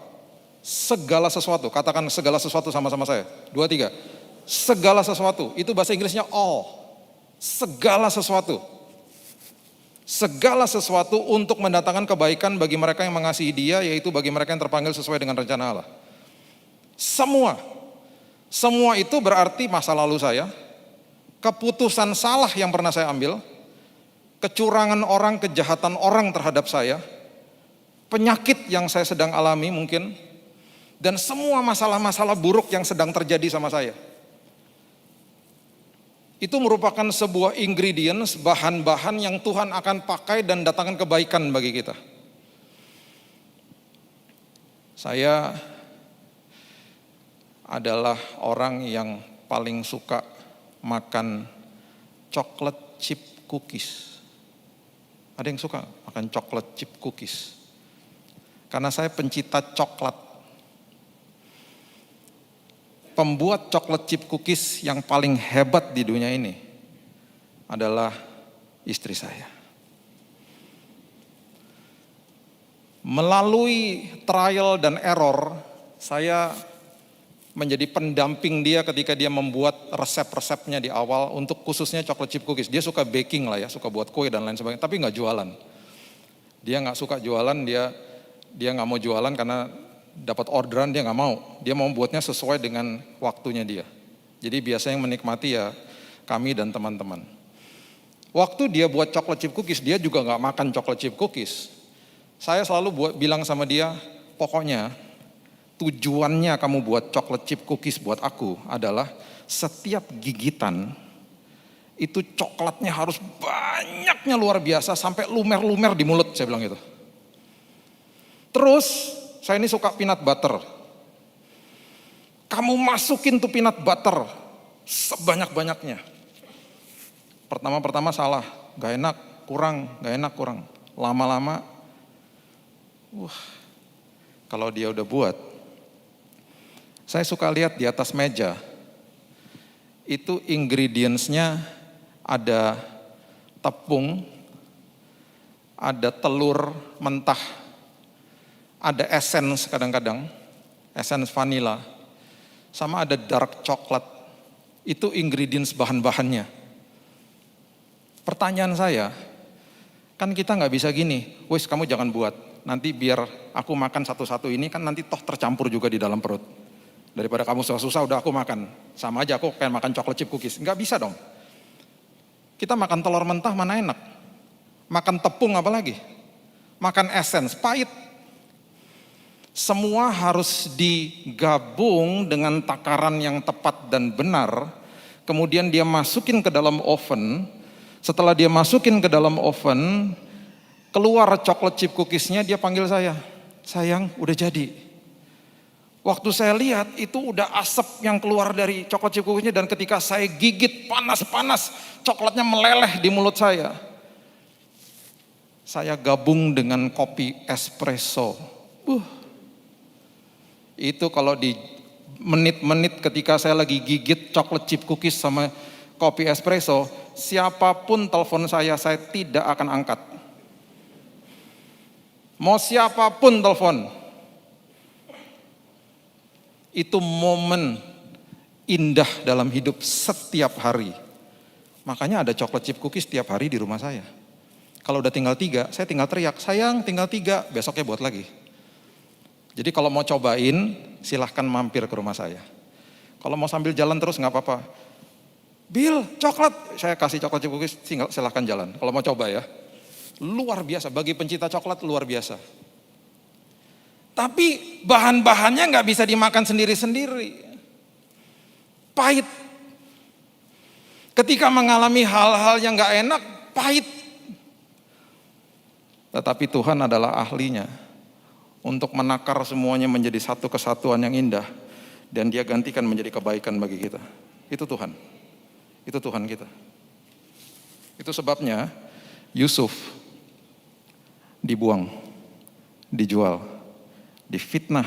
Segala sesuatu. Katakan segala sesuatu sama-sama saya. 2, 3. Segala sesuatu, itu bahasa Inggrisnya all. Segala sesuatu. Segala sesuatu untuk mendatangkan kebaikan bagi mereka yang mengasihi Dia, yaitu bagi mereka yang terpanggil sesuai dengan rencana Allah. Semua. Semua itu berarti masa lalu saya, keputusan salah yang pernah saya ambil, kecurangan orang, kejahatan orang terhadap saya, penyakit yang saya sedang alami mungkin, dan semua masalah-masalah buruk yang sedang terjadi sama saya. Itu merupakan sebuah ingredients, bahan-bahan yang Tuhan akan pakai dan datangkan kebaikan bagi kita. Saya adalah orang yang paling suka makan chocolate chip cookies. Ada yang suka makan chocolate chip cookies? Karena saya pencinta coklat. Pembuat chocolate chip cookies yang paling hebat di dunia ini adalah istri saya. Melalui trial dan error, saya menjadi pendamping dia ketika dia membuat resep-resepnya di awal untuk khususnya chocolate chip cookies. Dia suka baking lah ya, suka buat kue dan lain sebagainya, tapi nggak jualan. Dia nggak suka jualan, dia nggak mau jualan karena dapat orderan dia nggak mau. Dia mau buatnya sesuai dengan waktunya dia. Jadi biasanya yang menikmati ya kami dan teman-teman. Waktu dia buat chocolate chip cookies, dia juga nggak makan chocolate chip cookies. Saya selalu bilang sama dia, pokoknya tujuannya kamu buat chocolate chip cookies buat aku adalah setiap gigitan itu coklatnya harus banyaknya luar biasa sampai lumer-lumer di mulut, saya bilang gitu. Terus saya ini suka peanut butter. Kamu masukin tuh peanut butter sebanyak-banyaknya. Pertama-pertama salah, gak enak, kurang. Lama-lama, kalau dia udah buat, saya suka lihat di atas meja, itu ingredients-nya ada tepung, ada telur mentah, ada essence kadang-kadang, essence vanilla, sama ada dark coklat. Itu ingredients bahan-bahannya. Pertanyaan saya, Kan kita nggak bisa gini, wes kamu jangan buat, nanti biar aku makan satu-satu ini kan nanti toh tercampur juga di dalam perut. Daripada kamu susah-susah udah aku makan, sama aja aku kayak makan coklat chip cookies, nggak bisa dong. Kita makan telur mentah mana enak, makan tepung apalagi, makan essence, pahit. Semua harus digabung dengan takaran yang tepat dan benar, kemudian dia masukin ke dalam oven. Setelah dia masukin ke dalam oven, keluar coklat chip cookiesnya, dia panggil saya, sayang udah jadi. Waktu saya lihat itu udah asap yang keluar dari coklat chip cookiesnya, dan ketika saya gigit panas-panas, coklatnya meleleh di mulut saya. Saya gabung dengan kopi espresso. Itu kalau di menit-menit ketika saya lagi gigit coklat chip cookies sama kopi espresso, siapapun telepon saya tidak akan angkat. Mau siapapun telepon. Itu momen indah dalam hidup setiap hari. Makanya ada coklat chip cookies setiap hari di rumah saya. Kalau udah tinggal 3, saya tinggal teriak, sayang tinggal 3, besoknya buat lagi. Jadi kalau mau cobain, silahkan mampir ke rumah saya. Kalau mau sambil jalan terus nggak apa-apa. Bill, coklat, saya kasih coklat chip cookies, silahkan jalan. Kalau mau coba ya, luar biasa, bagi pencinta coklat luar biasa. Tapi bahan-bahannya nggak bisa dimakan sendiri-sendiri. Pahit. Ketika mengalami hal-hal yang nggak enak, pahit. Tetapi Tuhan adalah ahlinya untuk menakar semuanya menjadi satu kesatuan yang indah, dan dia gantikan menjadi kebaikan bagi kita. Itu Tuhan. Itu Tuhan kita. Itu sebabnya Yusuf dibuang, dijual, difitnah,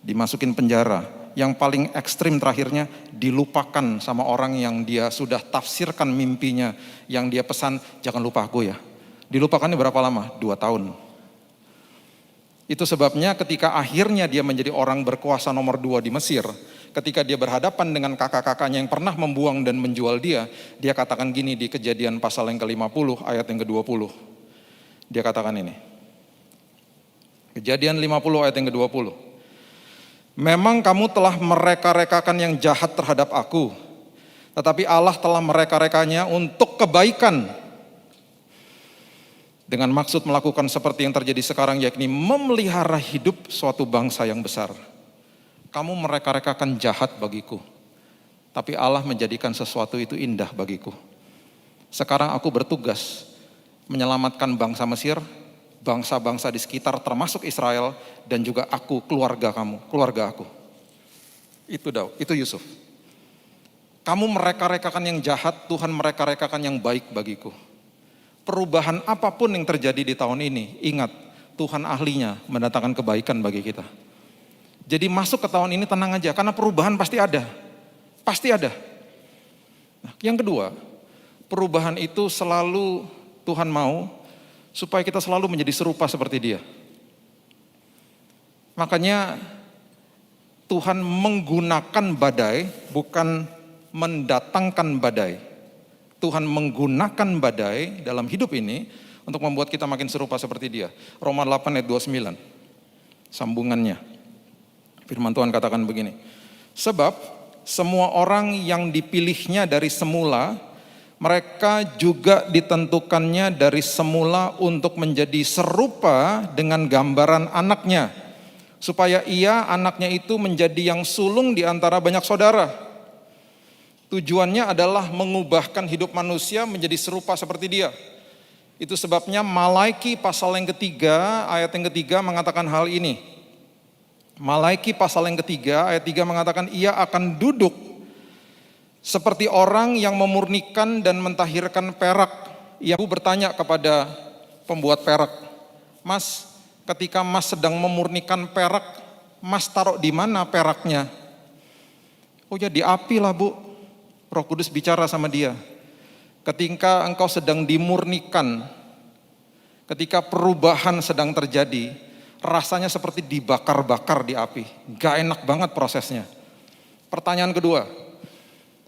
dimasukin penjara. Yang paling ekstrim terakhirnya dilupakan sama orang yang dia sudah tafsirkan mimpinya, yang dia pesan jangan lupa aku ya. Dilupakannya berapa lama? 2 tahun. Itu sebabnya ketika akhirnya dia menjadi orang berkuasa nomor 2 di Mesir, ketika dia berhadapan dengan kakak-kakaknya yang pernah membuang dan menjual dia katakan gini di Kejadian pasal yang ke-50 ayat yang ke-20. Dia katakan ini. Kejadian 50 ayat yang ke-20. Memang kamu telah mereka-rekakan yang jahat terhadap aku, tetapi Allah telah mereka-rekanya untuk kebaikan, dengan maksud melakukan seperti yang terjadi sekarang, yakni memelihara hidup suatu bangsa yang besar. Kamu mereka-rekakan jahat bagiku, tapi Allah menjadikan sesuatu itu indah bagiku. Sekarang aku bertugas menyelamatkan bangsa Mesir, bangsa-bangsa di sekitar termasuk Israel, dan juga aku, keluarga kamu, keluarga aku. Itu Yusuf. Kamu mereka-rekakan yang jahat, Tuhan mereka-rekakan yang baik bagiku. Perubahan apapun yang terjadi di tahun ini, ingat, Tuhan ahlinya mendatangkan kebaikan bagi kita. Jadi masuk ke tahun ini tenang aja, karena perubahan pasti ada. Pasti ada. Nah, yang kedua, perubahan itu selalu Tuhan mau supaya kita selalu menjadi serupa seperti Dia. Makanya Tuhan menggunakan badai, bukan mendatangkan badai. Tuhan menggunakan badai dalam hidup ini untuk membuat kita makin serupa seperti Dia. Roma 8 ayat 29. Sambungannya. Firman Tuhan katakan begini. Sebab semua orang yang dipilihnya dari semula, mereka juga ditentukannya dari semula untuk menjadi serupa dengan gambaran anaknya, supaya ia, anaknya itu, menjadi yang sulung di antara banyak saudara. Tujuannya adalah mengubahkan hidup manusia menjadi serupa seperti Dia. Itu sebabnya Malaiki pasal yang ketiga, ayat yang ketiga mengatakan hal ini. Malaiki pasal yang ketiga, ayat 3 mengatakan, ia akan duduk seperti orang yang memurnikan dan mentahirkan perak. Ia bertanya kepada pembuat perak, Mas, ketika Mas sedang memurnikan perak, Mas taruh di mana peraknya? Oh ya, di api lah Bu. Roh Kudus bicara sama dia. Ketika engkau sedang dimurnikan, ketika perubahan sedang terjadi, rasanya seperti dibakar-bakar di api. Gak enak banget prosesnya. Pertanyaan kedua,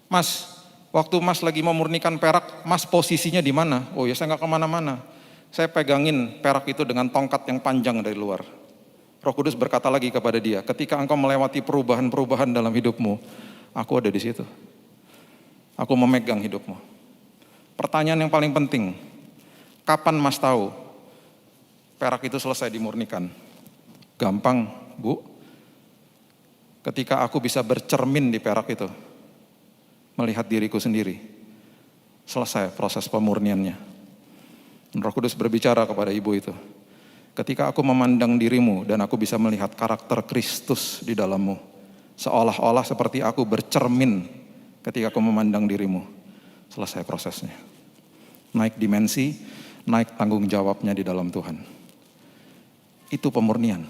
Mas, waktu Mas lagi memurnikan perak, Mas posisinya di mana? Oh ya, saya gak kemana-mana. Saya pegangin perak itu dengan tongkat yang panjang dari luar. Roh Kudus berkata lagi kepada dia, ketika engkau melewati perubahan-perubahan dalam hidupmu, aku ada di situ. Aku memegang hidupmu. Pertanyaan yang paling penting, kapan Mas tahu perak itu selesai dimurnikan? Gampang, Bu. Ketika aku bisa bercermin di perak itu, melihat diriku sendiri, selesai proses pemurniannya. Roh Kudus berbicara kepada ibu itu, ketika aku memandang dirimu dan aku bisa melihat karakter Kristus di dalammu, seolah-olah seperti aku bercermin ketika aku memandang dirimu, selesai prosesnya. Naik dimensi, naik tanggung jawabnya di dalam Tuhan. Itu pemurnian.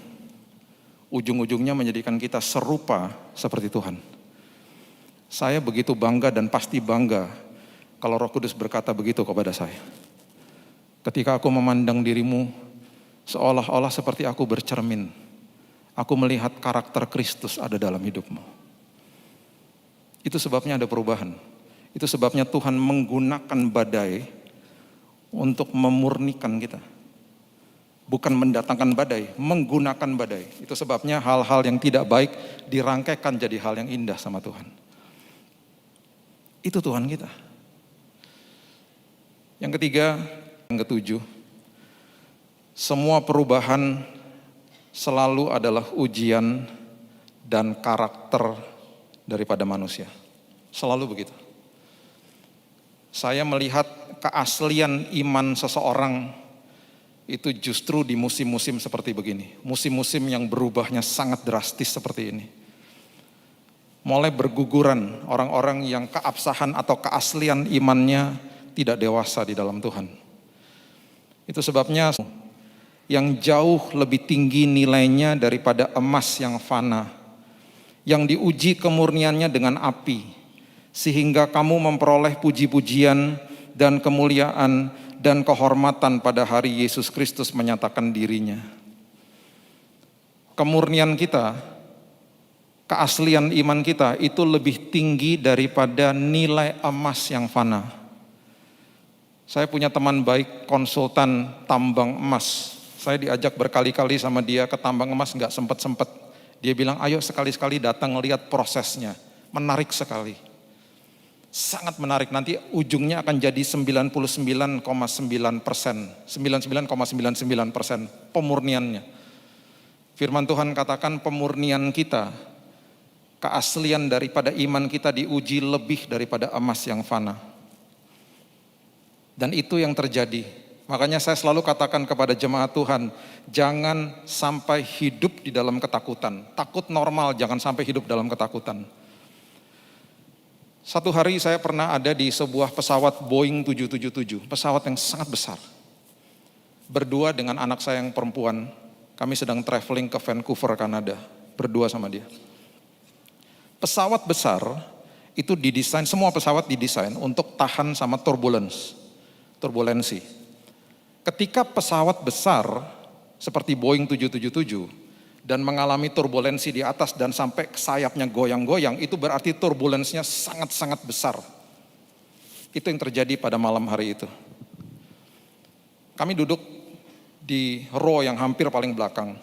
Ujung-ujungnya menjadikan kita serupa seperti Tuhan. Saya begitu bangga dan pasti bangga kalau Roh Kudus berkata begitu kepada saya. Ketika aku memandang dirimu, seolah-olah seperti aku bercermin. Aku melihat karakter Kristus ada dalam hidupmu. Itu sebabnya ada perubahan. Itu sebabnya Tuhan menggunakan badai untuk memurnikan kita. Bukan mendatangkan badai, menggunakan badai. Itu sebabnya hal-hal yang tidak baik dirangkaikan jadi hal yang indah sama Tuhan. Itu Tuhan kita. Yang ketiga, yang ketujuh, semua perubahan selalu adalah ujian dan karakter daripada manusia. Selalu begitu. Saya melihat keaslian iman seseorang itu justru di musim-musim seperti begini. Musim-musim yang berubahnya sangat drastis seperti ini. Mulai berguguran orang-orang yang keabsahan atau keaslian imannya tidak dewasa di dalam Tuhan. Itu sebabnya yang jauh lebih tinggi nilainya daripada emas yang fana, yang diuji kemurniannya dengan api, sehingga kamu memperoleh puji-pujian dan kemuliaan dan kehormatan pada hari Yesus Kristus menyatakan dirinya. Kemurnian kita, keaslian iman kita itu lebih tinggi daripada nilai emas yang fana. Saya punya teman baik konsultan tambang emas. Saya diajak berkali-kali sama dia ke tambang emas, nggak sempet-sempet. Dia bilang, ayo sekali-sekali datang lihat prosesnya. Menarik sekali. Sangat menarik, nanti ujungnya akan jadi 99,9%. 99,99% pemurniannya. Firman Tuhan katakan pemurnian kita, keaslian daripada iman kita diuji lebih daripada emas yang fana. Dan itu yang terjadi. Makanya saya selalu katakan kepada jemaat Tuhan, jangan sampai hidup di dalam ketakutan. Takut normal, jangan sampai hidup dalam ketakutan. Satu hari saya pernah ada di sebuah pesawat Boeing 777, pesawat yang sangat besar. Berdua dengan anak saya yang perempuan, kami sedang traveling ke Vancouver, Kanada. Berdua sama dia. Pesawat besar itu didesain, semua pesawat didesain untuk tahan sama turbulensi. Ketika pesawat besar seperti Boeing 777 dan mengalami turbulensi di atas dan sampai sayapnya goyang-goyang, itu berarti turbulensinya sangat-sangat besar. Itu yang terjadi pada malam hari itu. Kami duduk di row yang hampir paling belakang.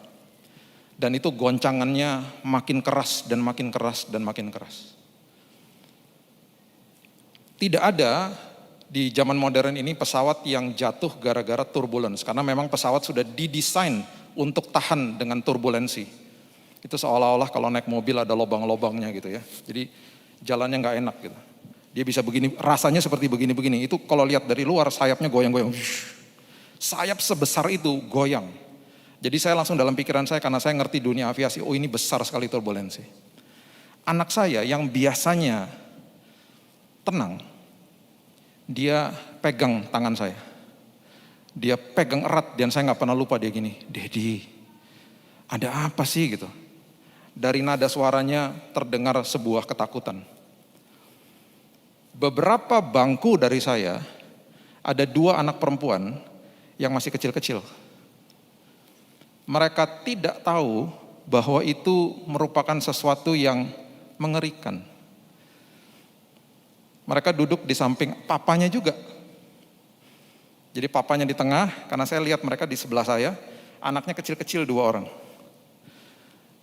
Dan itu goncangannya makin keras dan makin keras dan makin keras. Tidak ada di zaman modern ini pesawat yang jatuh gara-gara turbulence, karena memang pesawat sudah didesain untuk tahan dengan turbulensi. Itu seolah-olah kalau naik mobil ada lubang-lubangnya gitu ya. Jadi jalannya nggak enak gitu. Dia bisa begini, rasanya seperti begini-begini. Itu kalau lihat dari luar sayapnya goyang-goyang. Sayap sebesar itu goyang. Jadi saya langsung dalam pikiran saya, karena saya ngerti dunia aviasi, oh ini besar sekali turbulensi. Anak saya yang biasanya tenang, dia pegang tangan saya. Dia pegang erat dan saya gak pernah lupa dia gini, Dedi, ada apa sih gitu. Dari nada suaranya terdengar sebuah ketakutan. Beberapa bangku dari saya, ada 2 anak perempuan yang masih kecil-kecil. Mereka tidak tahu bahwa itu merupakan sesuatu yang mengerikan. Mereka duduk di samping papanya juga. Jadi papanya di tengah, karena saya lihat mereka di sebelah saya, anaknya kecil-kecil 2 orang.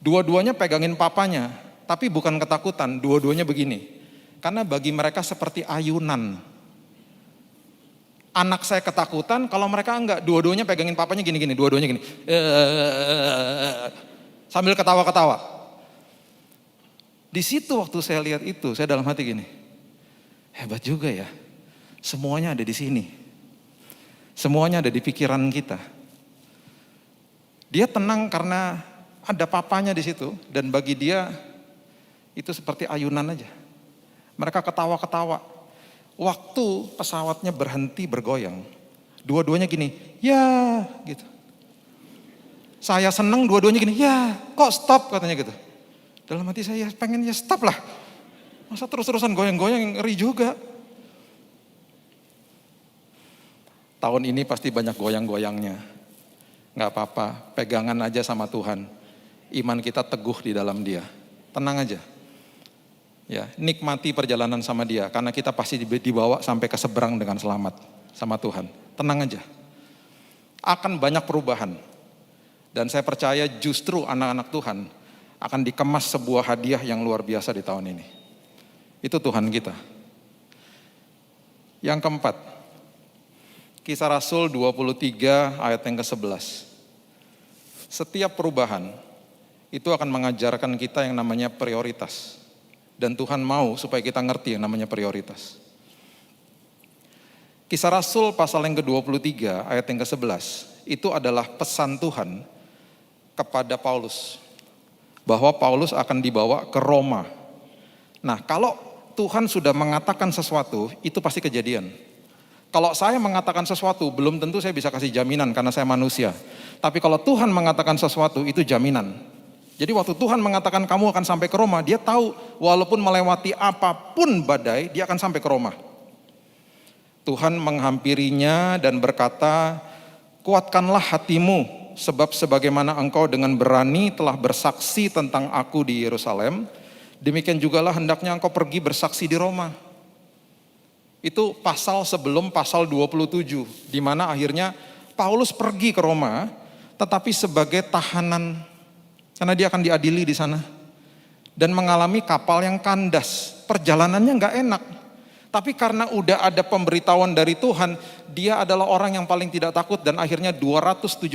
Dua-duanya pegangin papanya, tapi bukan ketakutan, dua-duanya begini. Karena bagi mereka seperti ayunan. Anak saya ketakutan, kalau mereka enggak, dua-duanya pegangin papanya gini-gini, dua-duanya gini. Sambil ketawa-ketawa. Di situ waktu saya lihat itu, saya dalam hati gini, hebat juga ya, semuanya ada di sini. Semuanya ada di pikiran kita. Dia tenang karena ada papanya di situ, dan bagi dia itu seperti ayunan aja. Mereka ketawa-ketawa. Waktu pesawatnya berhenti bergoyang, dua-duanya gini, ya gitu. Saya senang dua-duanya gini, ya kok stop katanya gitu. Dalam hati saya pengen ya stop lah. Masa terus-terusan goyang-goyang, ngeri juga. Tahun ini pasti banyak goyang-goyangnya. Gak apa-apa, pegangan aja sama Tuhan. Iman kita teguh di dalam Dia. Tenang aja. Ya, nikmati perjalanan sama Dia, karena kita pasti dibawa sampai ke seberang dengan selamat sama Tuhan. Tenang aja. Akan banyak perubahan. Dan saya percaya justru anak-anak Tuhan akan dikemas sebuah hadiah yang luar biasa di tahun ini. Itu Tuhan kita. Yang keempat, Kisah Rasul 23 ayat yang ke-11. Setiap perubahan itu akan mengajarkan kita yang namanya prioritas. Dan Tuhan mau supaya kita ngerti yang namanya prioritas. Kisah Rasul pasal yang ke-23 ayat yang ke-11. Itu adalah pesan Tuhan kepada Paulus. Bahwa Paulus akan dibawa ke Roma. Nah, kalau Tuhan sudah mengatakan sesuatu, itu pasti kejadian. Kalau saya mengatakan sesuatu, belum tentu saya bisa kasih jaminan karena saya manusia. Tapi kalau Tuhan mengatakan sesuatu, itu jaminan. Jadi waktu Tuhan mengatakan kamu akan sampai ke Roma, Dia tahu walaupun melewati apapun badai, Dia akan sampai ke Roma. Tuhan menghampirinya dan berkata, kuatkanlah hatimu, sebab sebagaimana engkau dengan berani telah bersaksi tentang aku di Yerusalem, demikian jugalah hendaknya engkau pergi bersaksi di Roma. Itu pasal sebelum pasal 27, di mana akhirnya Paulus pergi ke Roma, tetapi sebagai tahanan, karena dia akan diadili di sana. Dan mengalami kapal yang kandas, perjalanannya nggak enak. Tapi karena udah ada pemberitahuan dari Tuhan, dia adalah orang yang paling tidak takut, dan akhirnya 276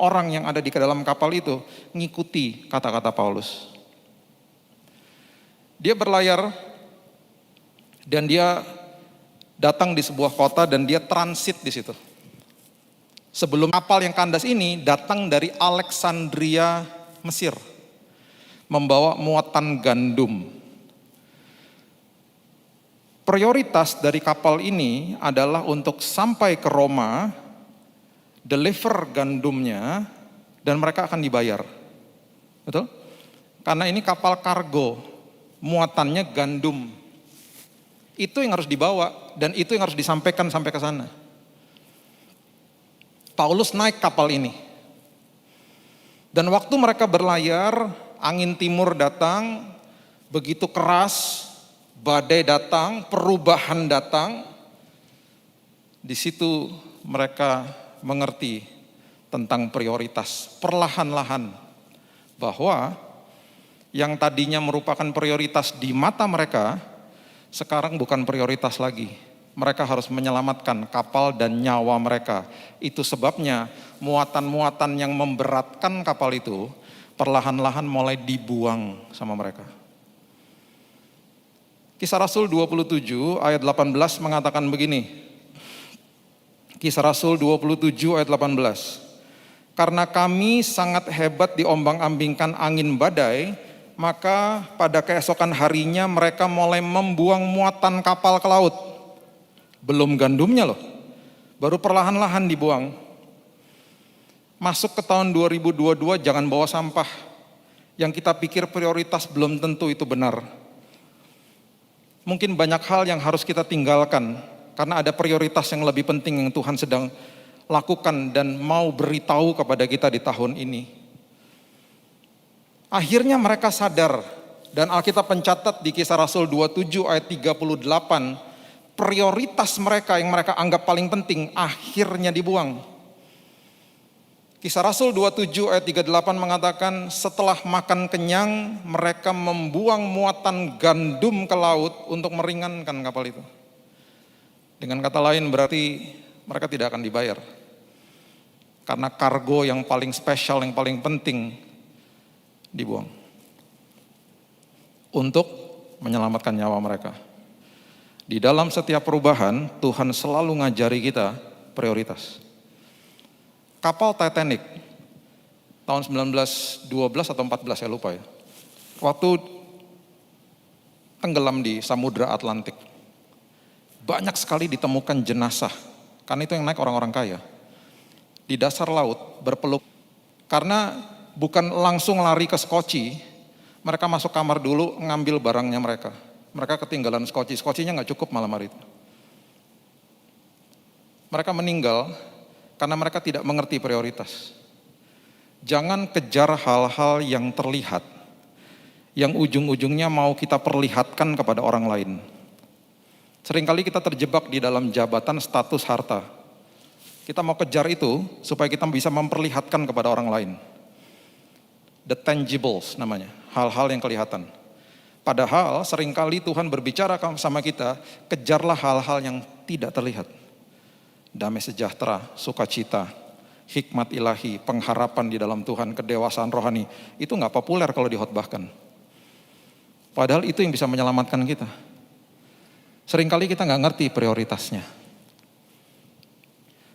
orang yang ada di dalam kapal itu ngikuti kata-kata Paulus. Dia berlayar dan dia datang di sebuah kota dan dia transit di situ. Sebelum kapal yang kandas ini datang dari Alexandria, Mesir, membawa muatan gandum. Prioritas dari kapal ini adalah untuk sampai ke Roma, deliver gandumnya, dan mereka akan dibayar. Betul? Karena ini kapal kargo, muatannya gandum. Itu yang harus dibawa dan itu yang harus disampaikan sampai ke sana. Paulus naik kapal ini. Dan waktu mereka berlayar, angin timur datang, begitu keras, badai datang, perubahan datang. Di situ mereka mengerti tentang prioritas, perlahan-lahan. Bahwa yang tadinya merupakan prioritas di mata mereka, sekarang bukan prioritas lagi. Mereka harus menyelamatkan kapal dan nyawa mereka. Itu sebabnya muatan-muatan yang memberatkan kapal itu perlahan-lahan mulai dibuang sama mereka. Kisah Rasul 27 ayat 18 mengatakan begini. Kisah Rasul 27 ayat 18. Karena kami sangat hebat diombang-ambingkan angin badai, maka pada keesokan harinya mereka mulai membuang muatan kapal ke laut. Belum gandumnya loh, baru perlahan-lahan dibuang. Masuk ke tahun 2022 jangan bawa sampah. Yang kita pikir prioritas belum tentu itu benar. Mungkin banyak hal yang harus kita tinggalkan, karena ada prioritas yang lebih penting yang Tuhan sedang lakukan dan mau beritahu kepada kita di tahun ini. Akhirnya mereka sadar, dan Alkitab mencatat di Kisah Rasul 27 ayat 38, prioritas mereka yang mereka anggap paling penting akhirnya dibuang. Kisah Rasul 27 ayat 38 mengatakan setelah makan kenyang mereka membuang muatan gandum ke laut untuk meringankan kapal itu. Dengan kata lain berarti mereka tidak akan dibayar. Karena kargo yang paling spesial, yang paling penting dibuang. Untuk menyelamatkan nyawa mereka. Di dalam setiap perubahan Tuhan selalu ngajari kita prioritas. Kapal Titanic tahun 1912 atau 14 saya lupa ya. Waktu tenggelam di Samudra Atlantik. Banyak sekali ditemukan jenazah. Karena itu yang naik orang-orang kaya. Di dasar laut berpeluk. Karena bukan langsung lari ke skoci. Mereka masuk kamar dulu ngambil barangnya mereka. Mereka ketinggalan skoci. Skocinya gak cukup malam hari itu. Mereka meninggal karena mereka tidak mengerti prioritas. Jangan kejar hal-hal yang terlihat, yang ujung-ujungnya mau kita perlihatkan kepada orang lain. Seringkali kita terjebak di dalam jabatan, status, harta. Kita mau kejar itu supaya kita bisa memperlihatkan kepada orang lain. The tangibles namanya, hal-hal yang kelihatan. Padahal seringkali Tuhan berbicara sama kita, kejarlah hal-hal yang tidak terlihat. Damai sejahtera, sukacita, hikmat ilahi, pengharapan di dalam Tuhan, kedewasaan rohani. Itu gak populer kalau dikhotbahkan. Padahal itu yang bisa menyelamatkan kita. Seringkali kita gak ngerti prioritasnya.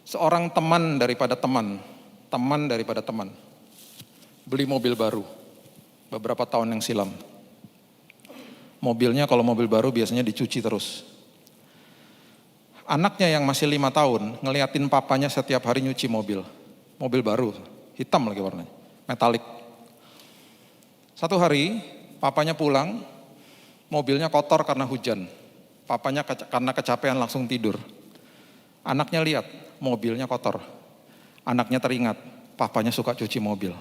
Seorang teman daripada teman beli mobil baru beberapa tahun yang silam. Mobilnya kalau mobil baru biasanya dicuci terus. Anaknya yang masih 5 tahun ngeliatin papanya setiap hari nyuci mobil. Mobil baru, hitam lagi warnanya, metalik. Satu hari papanya pulang, mobilnya kotor karena hujan. Papanya karena kecapean langsung tidur. Anaknya lihat, mobilnya kotor. Anaknya teringat, papanya suka cuci mobil.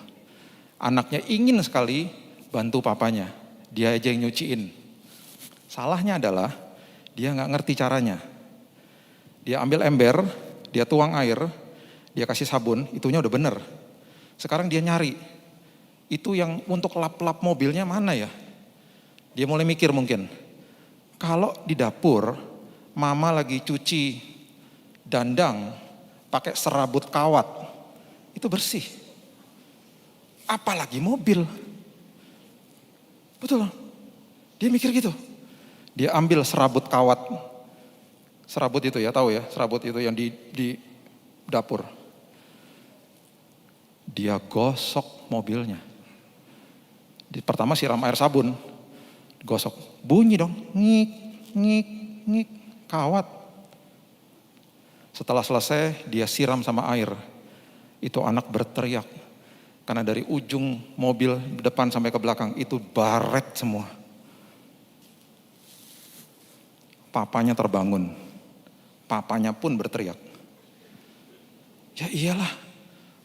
Anaknya ingin sekali bantu papanya, dia aja yang nyuciin. Salahnya adalah dia gak ngerti caranya. Dia ambil ember, dia tuang air, dia kasih sabun, itunya udah bener. Sekarang dia nyari, itu yang untuk lap-lap mobilnya mana ya? Dia mulai mikir mungkin, kalau di dapur, mama lagi cuci dandang, pakai serabut kawat, itu bersih. Apalagi mobil. Betul, dia mikir gitu. Dia ambil serabut kawat, serabut itu ya, tahu ya, serabut itu yang di dapur. Dia gosok mobilnya. Pertama siram air sabun, gosok. Bunyi dong, ngik, ngik, ngik, kawat. Setelah selesai, dia siram sama air. Itu anak berteriak. Karena dari ujung mobil depan sampai ke belakang, itu baret semua. Papanya terbangun. Papanya pun berteriak. Ya iyalah,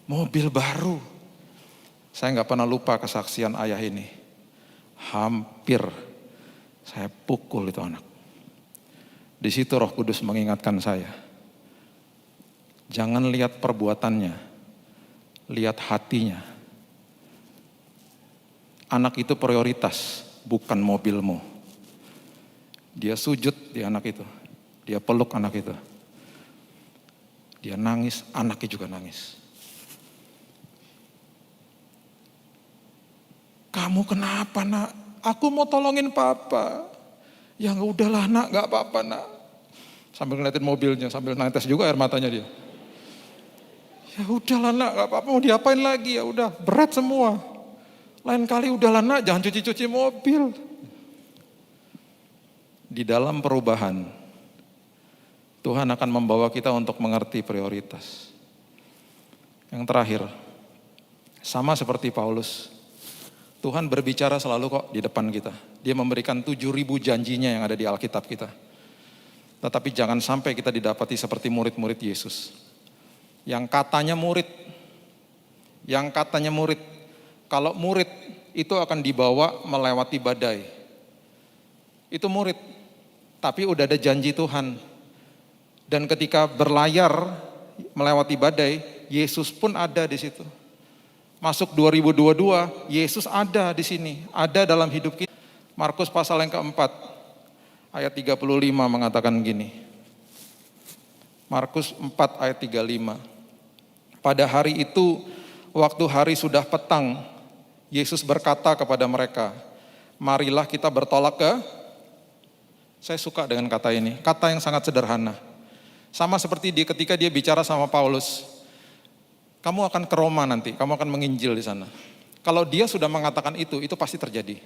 mobil baru. Saya gak pernah lupa kesaksian ayah ini. Hampir saya pukul itu anak. Di situ Roh Kudus mengingatkan saya. Jangan lihat perbuatannya, lihat hatinya. Anak itu prioritas, bukan mobilmu. Dia sujud di anak itu. Dia peluk anak itu. Dia nangis, anaknya juga nangis. Kamu kenapa nak? Aku mau tolongin papa. Ya udahlah nak, gak apa-apa nak. Sambil ngeliatin mobilnya, sambil netes juga air matanya dia. Ya udahlah nak, gak apa-apa, mau diapain lagi, ya udah berat semua. Lain kali udahlah nak, jangan cuci-cuci mobil. Di dalam perubahan, Tuhan akan membawa kita untuk mengerti prioritas. Yang terakhir, sama seperti Paulus, Tuhan berbicara selalu kok di depan kita. Dia memberikan 7.000 janjinya yang ada di Alkitab kita. Tetapi jangan sampai kita didapati seperti murid-murid Yesus. Yang katanya murid, kalau murid itu akan dibawa melewati badai. Itu murid, tapi udah ada janji Tuhan. Dan ketika berlayar melewati badai, Yesus pun ada di situ. Masuk 2022, Yesus ada di sini, ada dalam hidup kita. Markus pasal yang keempat, ayat 35 mengatakan gini. Markus 4 ayat 35. Pada hari itu, waktu hari sudah petang, Yesus berkata kepada mereka, marilah kita bertolak ke... Saya suka dengan kata ini, kata yang sangat sederhana. Sama seperti ketika dia bicara sama Paulus, kamu akan ke Roma nanti, kamu akan menginjil di sana. Kalau dia sudah mengatakan itu pasti terjadi.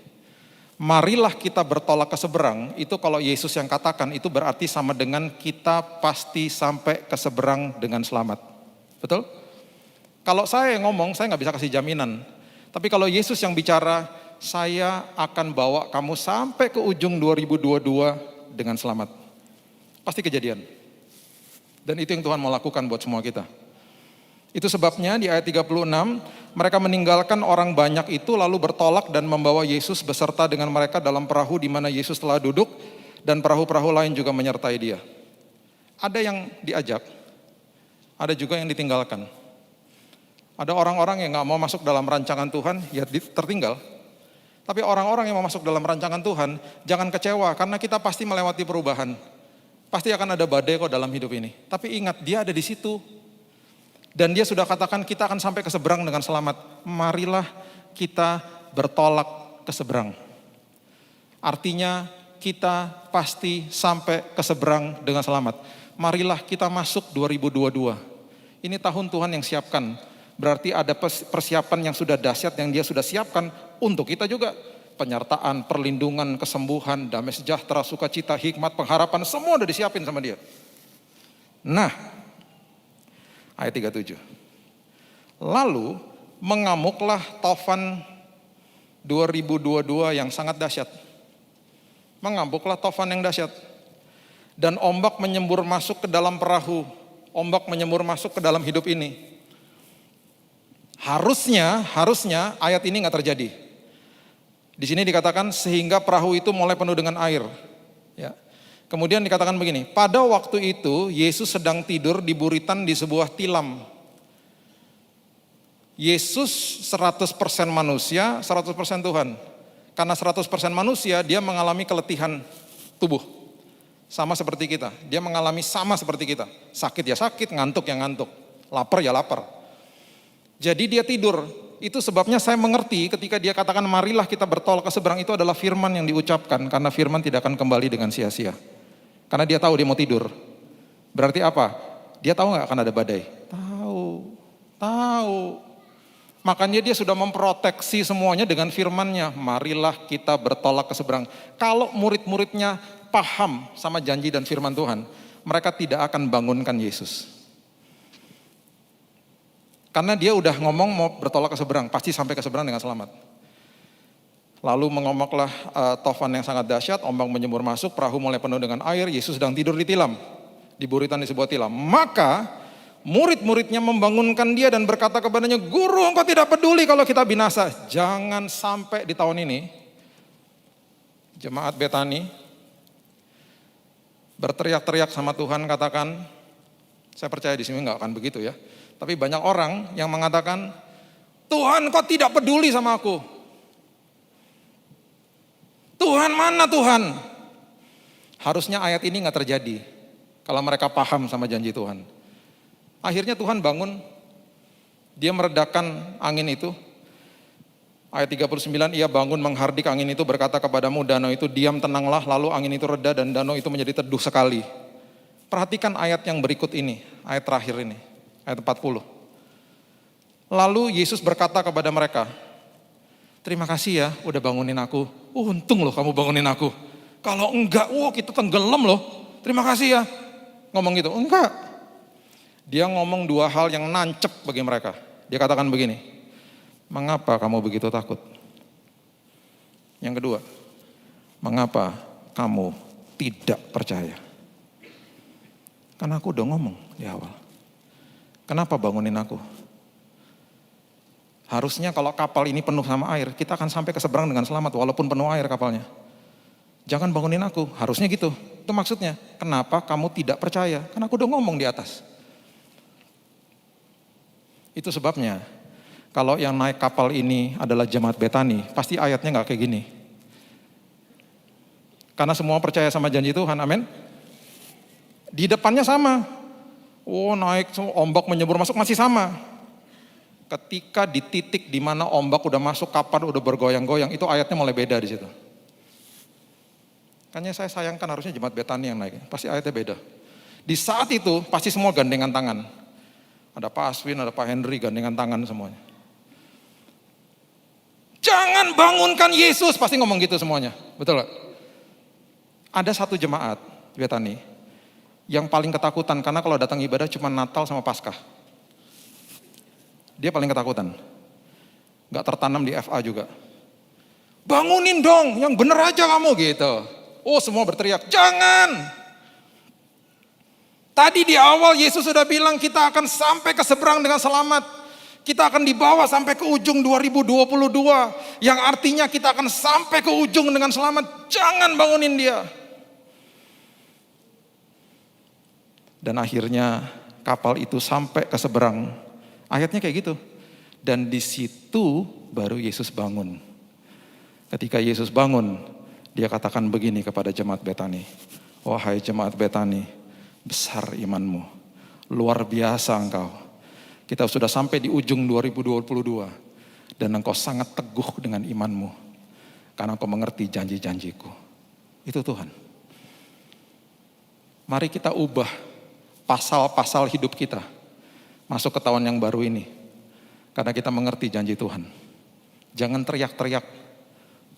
Marilah kita bertolak ke seberang, itu kalau Yesus yang katakan, itu berarti sama dengan kita pasti sampai ke seberang dengan selamat. Betul? Kalau saya yang ngomong, saya nggak bisa kasih jaminan. Tapi kalau Yesus yang bicara, saya akan bawa kamu sampai ke ujung 2022 dengan selamat. Pasti kejadian. Dan itu yang Tuhan mau lakukan buat semua kita. Itu sebabnya di ayat 36, mereka meninggalkan orang banyak itu lalu bertolak dan membawa Yesus beserta dengan mereka dalam perahu di mana Yesus telah duduk dan perahu-perahu lain juga menyertai dia. Ada yang diajak, ada juga yang ditinggalkan. Ada orang-orang yang gak mau masuk dalam rancangan Tuhan, ya tertinggal. Tapi orang-orang yang mau masuk dalam rancangan Tuhan, jangan kecewa karena kita pasti melewati perubahan. Pasti akan ada badai kok dalam hidup ini. Tapi ingat, dia ada di situ. Dan dia sudah katakan kita akan sampai ke seberang dengan selamat. Marilah kita bertolak ke seberang. Artinya kita pasti sampai ke seberang dengan selamat. Marilah kita masuk 2022. Ini tahun Tuhan yang siapkan. Berarti ada persiapan yang sudah dahsyat yang dia sudah siapkan untuk kita juga. Penyertaan, perlindungan, kesembuhan, damai sejahtera, sukacita, hikmat, pengharapan, semua udah disiapin sama dia. Nah, ayat 37. Lalu mengamuklah Tofan 2022 yang sangat dahsyat. Mengamuklah Tofan yang dahsyat. Dan ombak menyembur masuk ke dalam perahu. Ombak menyembur masuk ke dalam hidup ini. Harusnya ayat ini nggak terjadi. Di sini dikatakan sehingga perahu itu mulai penuh dengan air. Ya. Kemudian dikatakan begini, pada waktu itu Yesus sedang tidur di buritan di sebuah tilam. Yesus 100% manusia, 100% Tuhan. Karena 100% manusia, dia mengalami keletihan tubuh. Sama seperti kita, dia mengalami sama seperti kita. Sakit ya sakit, ngantuk ya ngantuk, lapar ya lapar. Jadi dia tidur. Itu sebabnya saya mengerti ketika dia katakan marilah kita bertolak ke seberang, itu adalah firman yang diucapkan. Karena firman tidak akan kembali dengan sia-sia. Karena dia tahu dia mau tidur. Berarti apa? Dia tahu gak akan ada badai? Tahu. Makanya dia sudah memproteksi semuanya dengan firmannya. Marilah kita bertolak ke seberang. Kalau murid-muridnya paham sama janji dan firman Tuhan, mereka tidak akan bangunkan Yesus. Karena dia udah ngomong mau bertolak ke seberang, pasti sampai ke seberang dengan selamat. Lalu mengomoklah Tofan yang sangat dahsyat, ombak menyembur masuk, perahu mulai penuh dengan air, Yesus sedang tidur di tilam, di buritan di sebuah tilam. Maka murid-muridnya membangunkan dia dan berkata kepadanya, Guru, engkau tidak peduli kalau kita binasa. Jangan sampai di tahun ini, jemaat Betani berteriak-teriak sama Tuhan, katakan, saya percaya di sini nggak akan begitu ya. Tapi banyak orang yang mengatakan, Tuhan kok tidak peduli sama aku? Tuhan mana Tuhan? Harusnya ayat ini gak terjadi kalau mereka paham sama janji Tuhan. Akhirnya Tuhan bangun, dia meredakan angin itu. Ayat 39, ia bangun menghardik angin itu, berkata kepadamu danau itu diam tenanglah, lalu angin itu reda dan danau itu menjadi teduh sekali. Perhatikan ayat yang berikut ini, ayat terakhir ini. Ayat 40. Lalu Yesus berkata kepada mereka, terima kasih ya udah bangunin aku. Untung loh kamu bangunin aku. Kalau enggak, kita tenggelam loh. Terima kasih ya. Ngomong gitu, enggak. Dia ngomong dua hal yang nancep bagi mereka. Dia katakan begini, mengapa kamu begitu takut? Yang kedua, mengapa kamu tidak percaya? Karena aku udah ngomong di awal. Kenapa bangunin aku? Harusnya kalau kapal ini penuh sama air, kita akan sampai ke seberang dengan selamat walaupun penuh air kapalnya. Jangan bangunin aku, harusnya gitu. Itu maksudnya, kenapa kamu tidak percaya? Karena aku udah ngomong di atas. Itu sebabnya, kalau yang naik kapal ini adalah jemaat Betani, pasti ayatnya gak kayak gini. Karena semua percaya sama janji Tuhan, amin. Di depannya sama. Oh naik, ombak menyembur masuk masih sama. Ketika di titik di mana ombak udah masuk, kapal udah bergoyang-goyang, itu ayatnya mulai beda di situ. Makanya saya sayangkan harusnya jemaat Betani yang naik, pasti ayatnya beda. Di saat itu pasti semua gandengan tangan. Ada Pak Aswin, ada Pak Henry gandengan tangan semuanya. Jangan bangunkan Yesus, pasti ngomong gitu semuanya, betul gak? Ada satu jemaat Betani yang paling ketakutan karena kalau datang ibadah cuma Natal sama Paskah. Dia paling ketakutan. Gak tertanam di FA juga. Bangunin dong, yang bener aja kamu gitu. Oh semua berteriak, jangan. Tadi di awal Yesus sudah bilang kita akan sampai ke seberang dengan selamat. Kita akan dibawa sampai ke ujung 2022. Yang artinya kita akan sampai ke ujung dengan selamat. Jangan bangunin dia. Dan akhirnya kapal itu sampai ke seberang. Ayatnya kayak gitu. Dan di situ baru Yesus bangun. Ketika Yesus bangun, dia katakan begini kepada jemaat Betani. Wahai jemaat Betani, besar imanmu. Luar biasa engkau. Kita sudah sampai di ujung 2022. Dan engkau sangat teguh dengan imanmu. Karena engkau mengerti janji-janjiku. Itu Tuhan. Mari kita ubah pasal-pasal hidup kita. Masuk ke tahun yang baru ini. Karena kita mengerti janji Tuhan. Jangan teriak-teriak.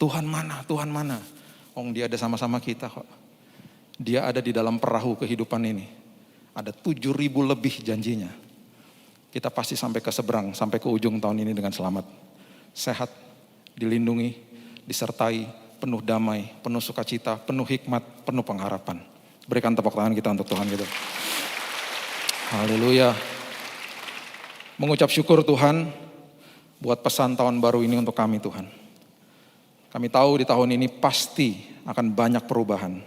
Tuhan mana, Tuhan mana. Dia ada sama-sama kita kok. Dia ada di dalam perahu kehidupan ini. Ada 7.000 lebih janjinya. Kita pasti sampai ke seberang, sampai ke ujung tahun ini dengan selamat. Sehat, dilindungi, disertai, penuh damai, penuh sukacita, penuh hikmat, penuh pengharapan. Berikan tepuk tangan kita untuk Tuhan gitu. Haleluya. Mengucap syukur Tuhan buat pesan tahun baru ini untuk kami Tuhan. Kami tahu di tahun ini pasti akan banyak perubahan.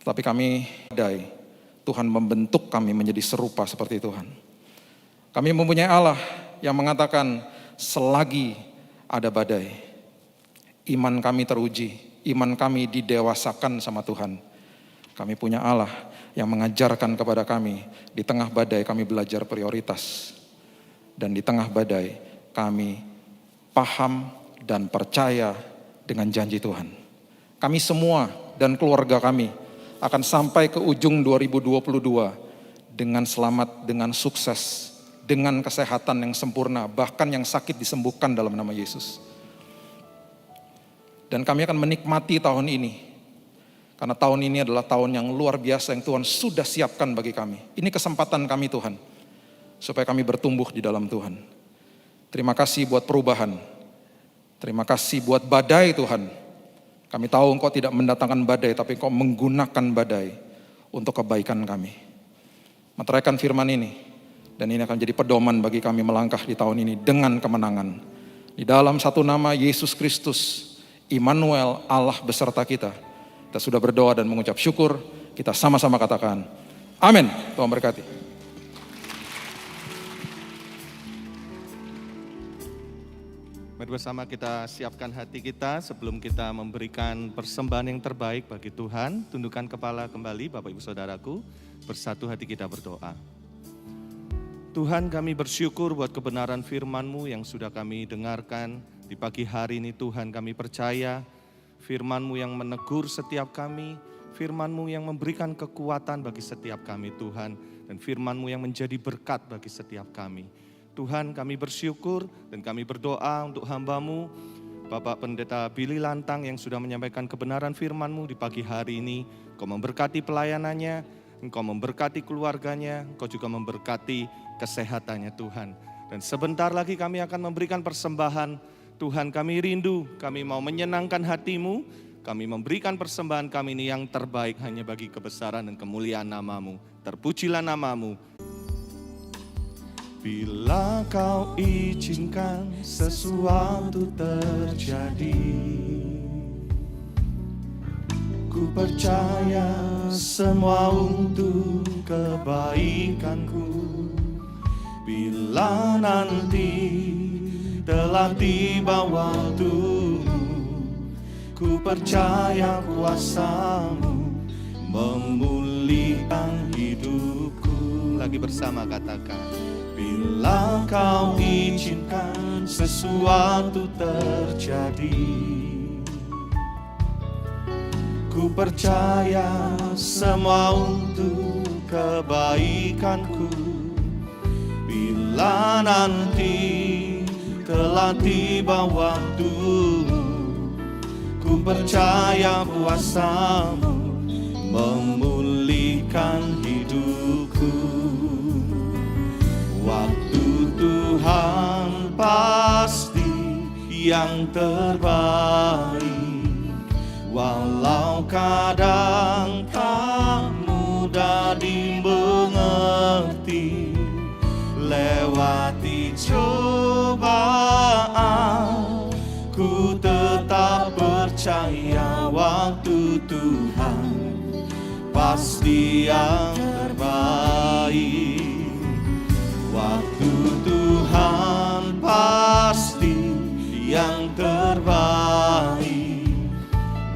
Tapi kami badai, Tuhan membentuk kami menjadi serupa seperti Tuhan. Kami mempunyai Allah yang mengatakan selagi ada badai, iman kami teruji, iman kami didewasakan sama Tuhan. Kami punya Allah yang mengajarkan kepada kami, di tengah badai kami belajar prioritas. Dan di tengah badai kami paham dan percaya dengan janji Tuhan. Kami semua dan keluarga kami akan sampai ke ujung 2022 dengan selamat, dengan sukses, dengan kesehatan yang sempurna, bahkan yang sakit disembuhkan dalam nama Yesus. Dan kami akan menikmati tahun ini. Karena tahun ini adalah tahun yang luar biasa yang Tuhan sudah siapkan bagi kami. Ini kesempatan kami Tuhan, supaya kami bertumbuh di dalam Tuhan. Terima kasih buat perubahan. Terima kasih buat badai Tuhan. Kami tahu Engkau tidak mendatangkan badai, tapi Engkau menggunakan badai untuk kebaikan kami. Meteraikan firman ini, dan ini akan jadi pedoman bagi kami melangkah di tahun ini dengan kemenangan. Di dalam satu nama Yesus Kristus, Immanuel, Allah beserta kita. Kita sudah berdoa dan mengucap syukur, kita sama-sama katakan, amin. Tuhan berkati. Mari bersama kita siapkan hati kita sebelum kita memberikan persembahan yang terbaik bagi Tuhan. Tundukkan kepala kembali Bapak Ibu Saudaraku, bersatu hati kita berdoa. Tuhan, kami bersyukur buat kebenaran firman-Mu yang sudah kami dengarkan di pagi hari ini. Tuhan, kami percaya firman-Mu yang menegur setiap kami, firman-Mu yang memberikan kekuatan bagi setiap kami Tuhan, dan firman-Mu yang menjadi berkat bagi setiap kami. Tuhan, kami bersyukur dan kami berdoa untuk hamba-Mu, Bapak Pendeta Billy Lantang yang sudah menyampaikan kebenaran firman-Mu di pagi hari ini. Engkau memberkati pelayanannya, Engkau memberkati keluarganya, Engkau juga memberkati kesehatannya Tuhan. Dan sebentar lagi kami akan memberikan persembahan. Tuhan, kami rindu, kami mau menyenangkan hati-Mu, kami memberikan persembahan kami ini yang terbaik hanya bagi kebesaran dan kemuliaan nama-Mu. Terpujilah nama-Mu. Bila Kau izinkan sesuatu terjadi, Ku percaya semua untuk kebaikanku. Bila nanti telah tiba waktumu, ku percaya kuasa-Mu memulihkan hidupku. Lagi bersama katakan, bila Kau izinkan sesuatu terjadi, ku percaya semua untuk kebaikanku. Bila nanti telah tiba waktumu, ku percaya kuasa-Mu memulihkan hidupku. Waktu Tuhan pasti yang terbaik, walau kadang tak mudah dimengerti. Lewati cobaan, ku tetap percaya waktu Tuhan pasti yang terbaik. Waktu Tuhan pasti yang terbaik,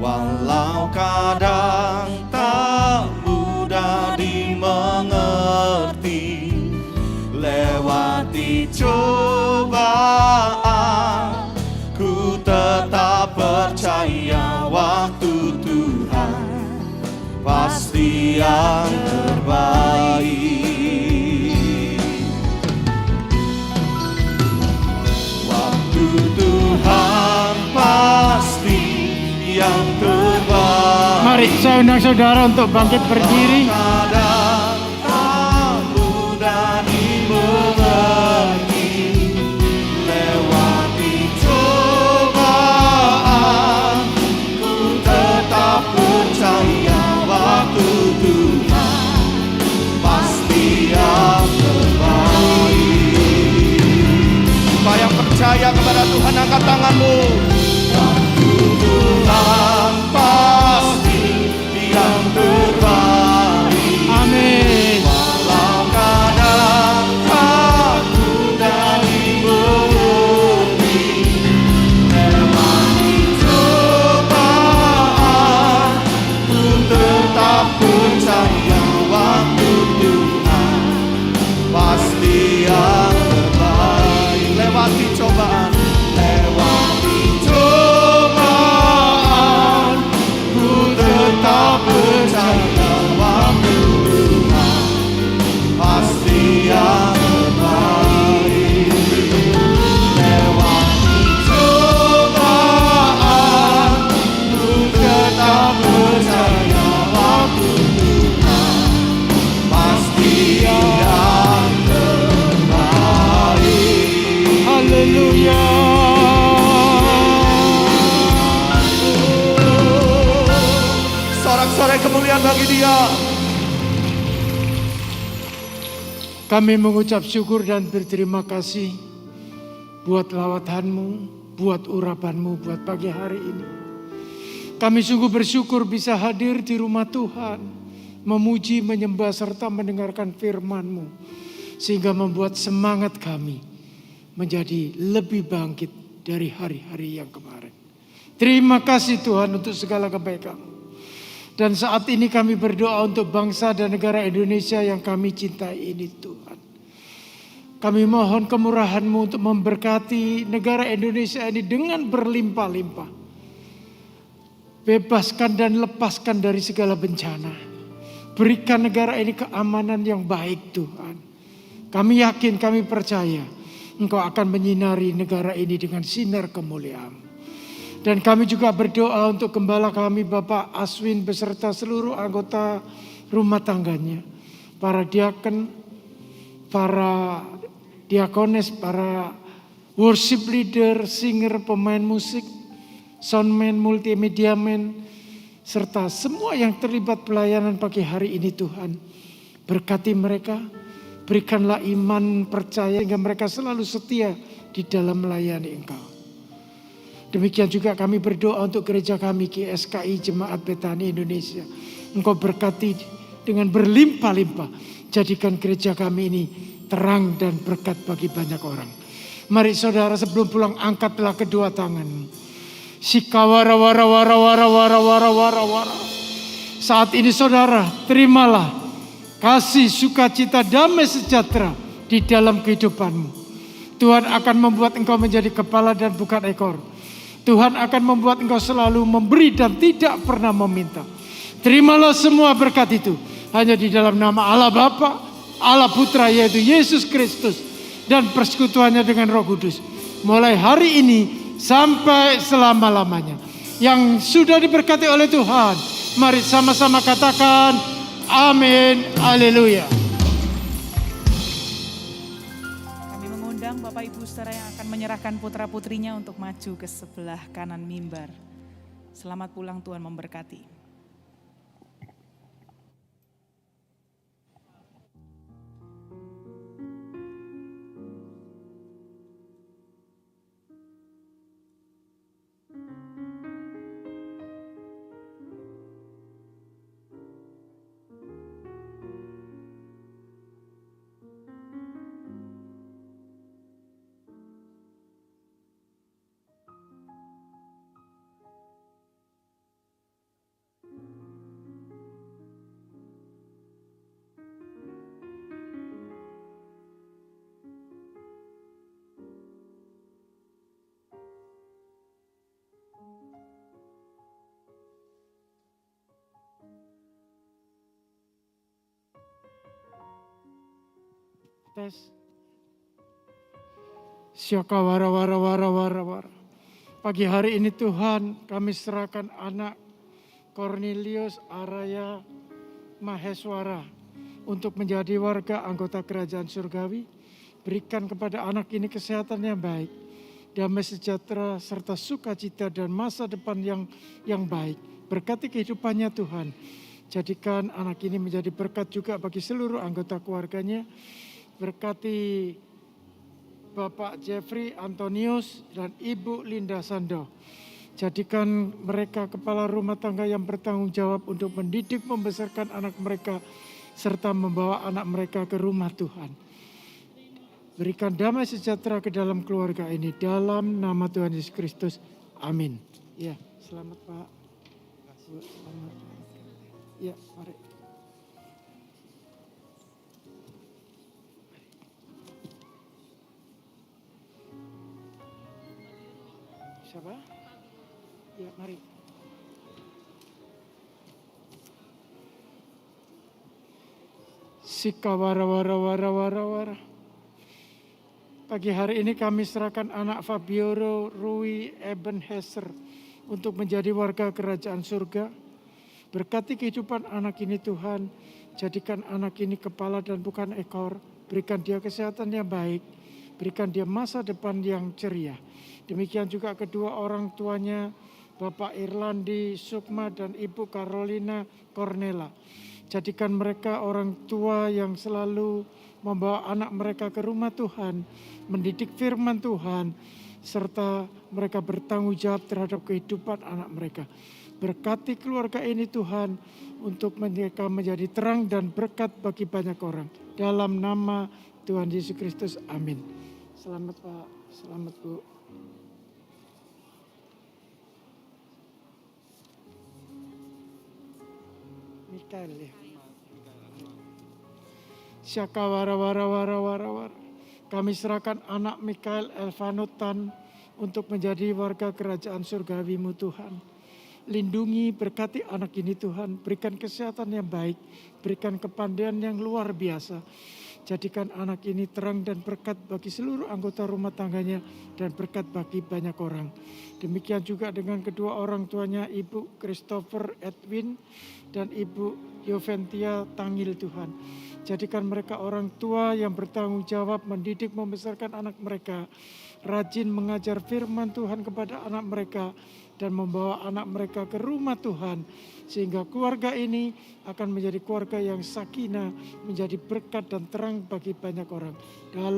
walau kadang tak mudah dimengerti. Lewati cobaan, ku tetap percaya waktu Tuhan pasti yang terbaik. Waktu Tuhan pasti yang terbaik. Mari saya undang saudara untuk bangkit berdiri. Kadang tak mudah dimengerti. Lewati cobaan, ku tetap percaya waktu Tuhan pasti yang terbaik. Supaya percaya kepada Tuhan, angkat tanganmu. Waktu Tuhan pasti yang terbaik. Amin. Walau kadang tak mudah dimengerti. Lewati cobaan, ku tetap percaya waktu Tuhan pasti yang terbaik. Lewati cobaan, lewati cobaan, ku tetap percaya waktu Tuhan pasti yang terbaik. Lewati cobaan, ku tetap percaya waktu Tuhan pasti yang terbaik. Haleluya. Sorak-sorai kemuliaan bagi Dia. Kami mengucap syukur dan berterima kasih buat lawatan-Mu, buat urapan-Mu, buat pagi hari ini. Kami sungguh bersyukur bisa hadir di rumah Tuhan, memuji, menyembah, serta mendengarkan firman-Mu, sehingga membuat semangat kami menjadi lebih bangkit dari hari-hari yang kemarin. Terima kasih Tuhan untuk segala kebaikan. Dan saat ini kami berdoa untuk bangsa dan negara Indonesia yang kami cintai ini Tuhan. Kami mohon kemurahan-Mu untuk memberkati negara Indonesia ini dengan berlimpah-limpah. Bebaskan dan lepaskan dari segala bencana. Berikan negara ini keamanan yang baik Tuhan. Kami yakin, kami percaya Engkau akan menyinari negara ini dengan sinar kemuliaan. Dan kami juga berdoa untuk gembala kami Bapak Aswin beserta seluruh anggota rumah tangganya. Para diaken, para diakones, para worship leader, singer, pemain musik, soundman, multimedia man, serta semua yang terlibat pelayanan pagi hari ini Tuhan. Berkati mereka, berikanlah iman percaya hingga mereka selalu setia di dalam melayani Engkau. Demikian juga kami berdoa untuk gereja kami GSKI Jemaat Betani Indonesia. Engkau berkati dengan berlimpah-limpah. Jadikan gereja kami ini terang dan berkat bagi banyak orang. Mari saudara sebelum pulang angkatlah kedua tangan. Sikawara wara wara wara wara wara wara wara. Saat ini saudara terimalah kasih, sukacita, damai sejahtera di dalam kehidupanmu. Tuhan akan membuat engkau menjadi kepala dan bukan ekor. Tuhan akan membuat engkau selalu memberi dan tidak pernah meminta. Terimalah semua berkat itu hanya di dalam nama Allah Bapa, Allah Putra yaitu Yesus Kristus dan persekutuannya dengan Roh Kudus. Mulai hari ini sampai selama-lamanya. Yang sudah diberkati oleh Tuhan, mari sama-sama katakan amin, haleluya. Kami mengundang Bapak Ibu Saudara yang akan menyerahkan putra-putrinya untuk maju ke sebelah kanan mimbar. Selamat pulang, Tuhan memberkati. Tes. Syaka wara wara wara wara wara. Pagi hari ini Tuhan kami serahkan anak Cornelius Araya Maheswara untuk menjadi warga anggota kerajaan surgawi. Berikan kepada anak ini kesehatan yang baik, damai sejahtera serta sukacita dan masa depan yang baik. Berkati kehidupannya Tuhan. Jadikan anak ini menjadi berkat juga bagi seluruh anggota keluarganya. Berkati Bapak Jeffrey Antonius dan Ibu Linda Sando. Jadikan mereka kepala rumah tangga yang bertanggung jawab untuk mendidik, membesarkan anak mereka, serta membawa anak mereka ke rumah Tuhan. Berikan damai sejahtera ke dalam keluarga ini. Dalam nama Tuhan Yesus Kristus. Amin. Ya, selamat Pak. Selamat. Ya, mari. Siapa? Ya, mari. Sika wara wara wara wara wara. Pagi hari ini kami serahkan anak Fabioro Rui Ebenheser untuk menjadi warga kerajaan surga. Berkati kehidupan anak ini Tuhan, jadikan anak ini kepala dan bukan ekor. Berikan dia kesehatan yang baik, berikan dia masa depan yang ceria. Demikian juga kedua orang tuanya, Bapak Irlandi Sukma dan Ibu Carolina Cornela. Jadikan mereka orang tua yang selalu membawa anak mereka ke rumah Tuhan, mendidik firman Tuhan, serta mereka bertanggung jawab terhadap kehidupan anak mereka. Berkati keluarga ini Tuhan, untuk mereka menjadi terang dan berkat bagi banyak orang. Dalam nama Tuhan Yesus Kristus, amin. Selamat Pak, selamat Bu. Mikael ya. Syaka wara wara wara wara wara. Kami serahkan anak Mikael Elvanutan untuk menjadi warga kerajaan surgawi-Mu Tuhan. Lindungi, berkati anak ini Tuhan, berikan kesehatan yang baik, berikan kepandaian yang luar biasa. Jadikan anak ini terang dan berkat bagi seluruh anggota rumah tangganya dan berkat bagi banyak orang. Demikian juga dengan kedua orang tuanya, Ibu Christopher Edwin dan Ibu Yoventia Tangil Tuhan. Jadikan mereka orang tua yang bertanggung jawab mendidik, membesarkan anak mereka, rajin mengajar firman Tuhan kepada anak mereka, dan membawa anak mereka ke rumah Tuhan. Sehingga keluarga ini akan menjadi keluarga yang sakinah, menjadi berkat dan terang bagi banyak orang. Dalam